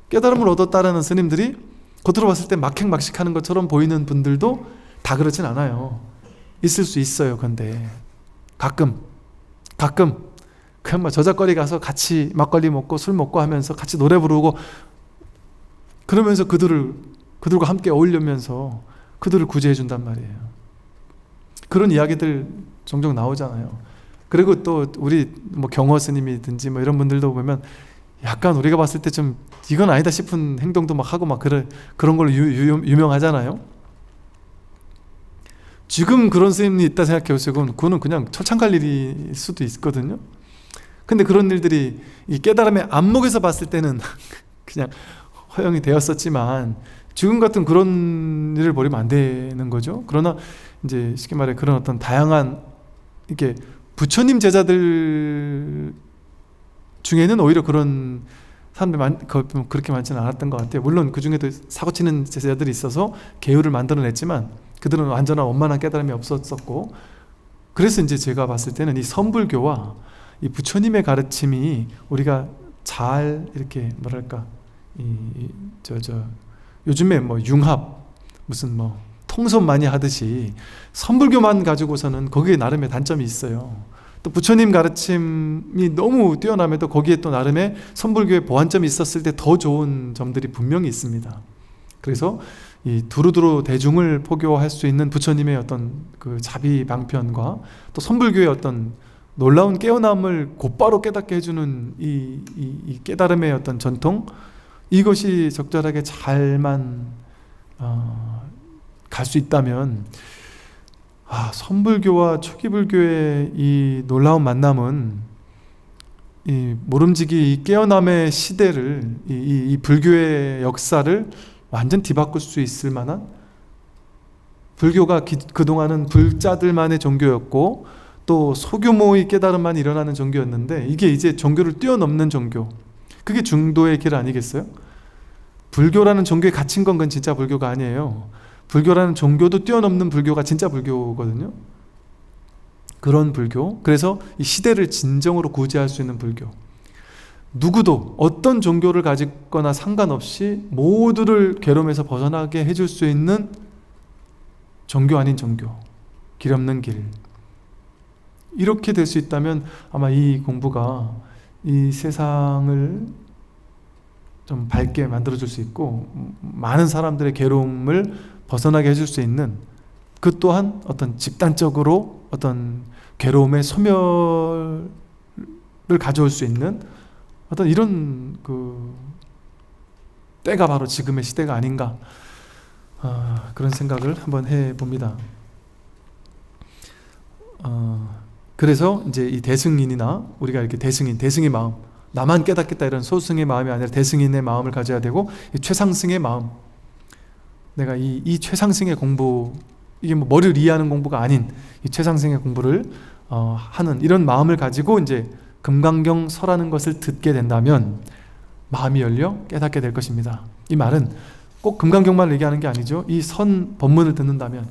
깨달음을 얻었다라는 스님들이 겉으로 봤을 때 막행막식하는 것처럼 보이는 분들도 다 그렇진 않아요. 있을 수 있어요. 근데 가끔 그냥 저작거리 가서 같이 막걸리 먹고 술 먹고 하면서 같이 노래 부르고, 그러면서 그들과 함께 어울리면서 그들을 구제해 준단 말이에요. 그런 이야기들 종종 나오잖아요. 그리고 또 우리 경호 스님이든지 이런 분들도 보면 약간 우리가 봤을 때 좀 이건 아니다 싶은 행동도 막 하고 그런 걸로 유명하잖아요. 지금 그런 스님이 있다 생각해 보세요. 그거는 그냥 철창 갈 일일 수도 있거든요. 근데 그런 일들이 이 깨달음의 안목에서 봤을 때는 그냥 허용이 되었었지만, 지금 같은 그런 일을 벌이면 안 되는 거죠. 그러나 이제 쉽게 말해 그런 어떤 다양한 이렇게 부처님 제자들 중에는 오히려 그런 사람들이 그렇게 많지는 않았던 것 같아요. 물론 그 중에도 사고치는 제자들이 있어서 계율을 만들어냈지만 그들은 완전한 원만한 깨달음이 없었었고, 그래서 이제 제가 봤을 때는 이 선불교와 이 부처님의 가르침이 우리가 잘 이렇게 뭐랄까 요즘에 뭐 융합 무슨 뭐 통솔 많이 하듯이 선불교만 가지고서는 거기에 나름의 단점이 있어요. 또 부처님 가르침이 너무 뛰어남에도 거기에 또 나름의 선불교의 보완점이 있었을 때 더 좋은 점들이 분명히 있습니다. 그래서 이 두루두루 대중을 포교할 수 있는 부처님의 어떤 그 자비 방편과 또 선불교의 어떤 놀라운 깨어남을 곧바로 깨닫게 해주는 이 깨달음의 어떤 전통, 이것이 적절하게 잘만 갈 수 있다면 선불교와 초기불교의 이 놀라운 만남은 이 모름지기 이 깨어남의 시대를 이 불교의 역사를 완전 뒤바꿀 수 있을 만한, 불교가 그동안은 불자들만의 종교였고 또 소규모의 깨달음만 일어나는 종교였는데 이게 이제 종교를 뛰어넘는 종교, 그게 중도의 길 아니겠어요? 불교라는 종교에 갇힌 건 그건 진짜 불교가 아니에요. 불교라는 종교도 뛰어넘는 불교가 진짜 불교거든요. 그런 불교, 그래서 이 시대를 진정으로 구제할 수 있는 불교, 누구도 어떤 종교를 가지거나 상관없이 모두를 괴로움에서 벗어나게 해줄 수 있는 종교 아닌 종교, 길 없는 길, 이렇게 될 수 있다면 아마 이 공부가 이 세상을 좀 밝게 만들어줄 수 있고 많은 사람들의 괴로움을 벗어나게 해줄 수 있는, 그 또한 어떤 집단적으로 어떤 괴로움의 소멸을 가져올 수 있는 어떤 이런 그 때가 바로 지금의 시대가 아닌가, 그런 생각을 한번 해봅니다. 그래서 이제 이 대승인이나 우리가 이렇게 대승의 마음, 나만 깨닫겠다 이런 소승의 마음이 아니라 대승인의 마음을 가져야 되고, 이 최상승의 마음, 내가 이 최상승의 공부, 이게 뭐 머리를 이해하는 공부가 아닌 이 최상승의 공부를 하는 이런 마음을 가지고 이제 금강경 설하는 것을 듣게 된다면 마음이 열려 깨닫게 될 것입니다. 이 말은 꼭 금강경만 얘기하는 게 아니죠. 이 선 법문을 듣는다면,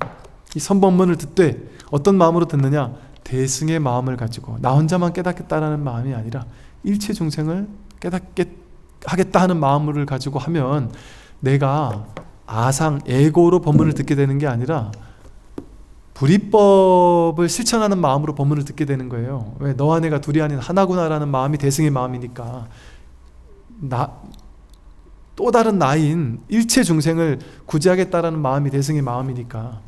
이 선 법문을 듣되 어떤 마음으로 듣느냐, 대승의 마음을 가지고 나 혼자만 깨닫겠다라는 마음이 아니라 일체 중생을 깨닫게 하겠다 하는 마음을 가지고 하면 내가 아상, 에고로 법문을 듣게 되는 게 아니라 불이법을 실천하는 마음으로 법문을 듣게 되는 거예요. 왜? 너와 내가 둘이 아닌 하나구나라는 마음이 대승의 마음이니까, 또 다른 나인 일체 중생을 구제하겠다라는 마음이 대승의 마음이니까,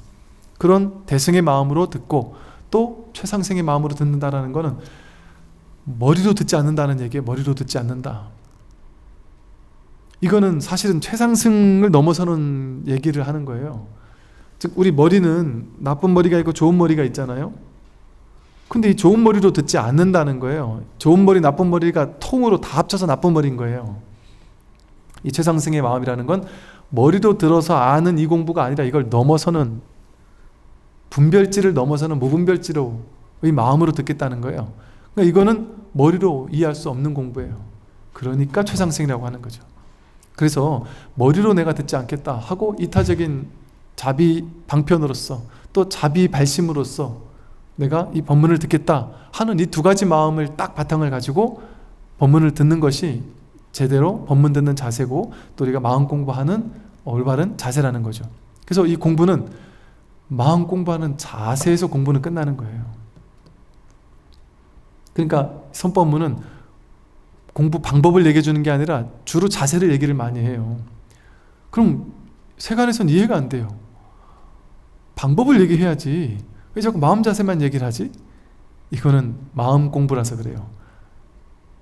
그런 대승의 마음으로 듣고 또 최상승의 마음으로 듣는다라는 것은 머리로 듣지 않는다는 얘기예요. 머리로 듣지 않는다. 이거는 사실은 최상승을 넘어서는 얘기를 하는 거예요. 즉 우리 머리는 나쁜 머리가 있고 좋은 머리가 있잖아요. 근데 이 좋은 머리로 듣지 않는다는 거예요. 좋은 머리, 나쁜 머리가 통으로 다 합쳐서 나쁜 머리인 거예요. 이 최상승의 마음이라는 건 머리로 들어서 아는 이 공부가 아니라 이걸 넘어서는, 분별지를 넘어서는 무분별지로의 마음으로 듣겠다는 거예요. 그러니까 이거는 머리로 이해할 수 없는 공부예요. 그러니까 최상승이라고 하는 거죠. 그래서 머리로 내가 듣지 않겠다 하고 이타적인 자비 방편으로서 또 자비 발심으로서 내가 이 법문을 듣겠다 하는 이 두 가지 마음을 딱 바탕을 가지고 법문을 듣는 것이 제대로 법문 듣는 자세고, 또 우리가 마음 공부하는 올바른 자세라는 거죠. 그래서 이 공부는 마음 공부하는 자세에서 공부는 끝나는 거예요. 그러니까 선법문은 공부 방법을 얘기해 주는 게 아니라 주로 자세를 얘기를 많이 해요. 그럼 세간에서는 이해가 안 돼요. 방법을 얘기해야지 왜 자꾸 마음 자세만 얘기를 하지? 이거는 마음 공부라서 그래요.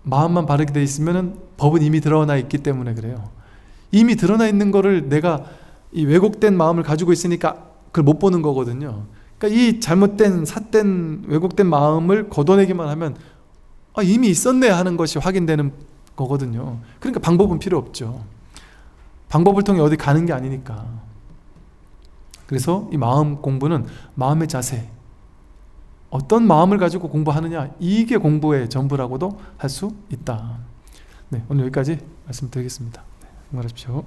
마음만 바르게 돼 있으면 법은 이미 드러나 있기 때문에 그래요. 이미 드러나 있는 거를 내가 이 왜곡된 마음을 가지고 있으니까 그걸 못 보는 거거든요. 그러니까 이 잘못된 삿된 왜곡된 마음을 걷어내기만 하면 이미 있었네 하는 것이 확인되는 거거든요. 그러니까 방법은 필요 없죠. 방법을 통해 어디 가는 게 아니니까. 그래서 이 마음 공부는 마음의 자세, 어떤 마음을 가지고 공부하느냐, 이게 공부의 전부라고도 할 수 있다. 네, 오늘 여기까지 말씀드리겠습니다. 네, 응원하십시오.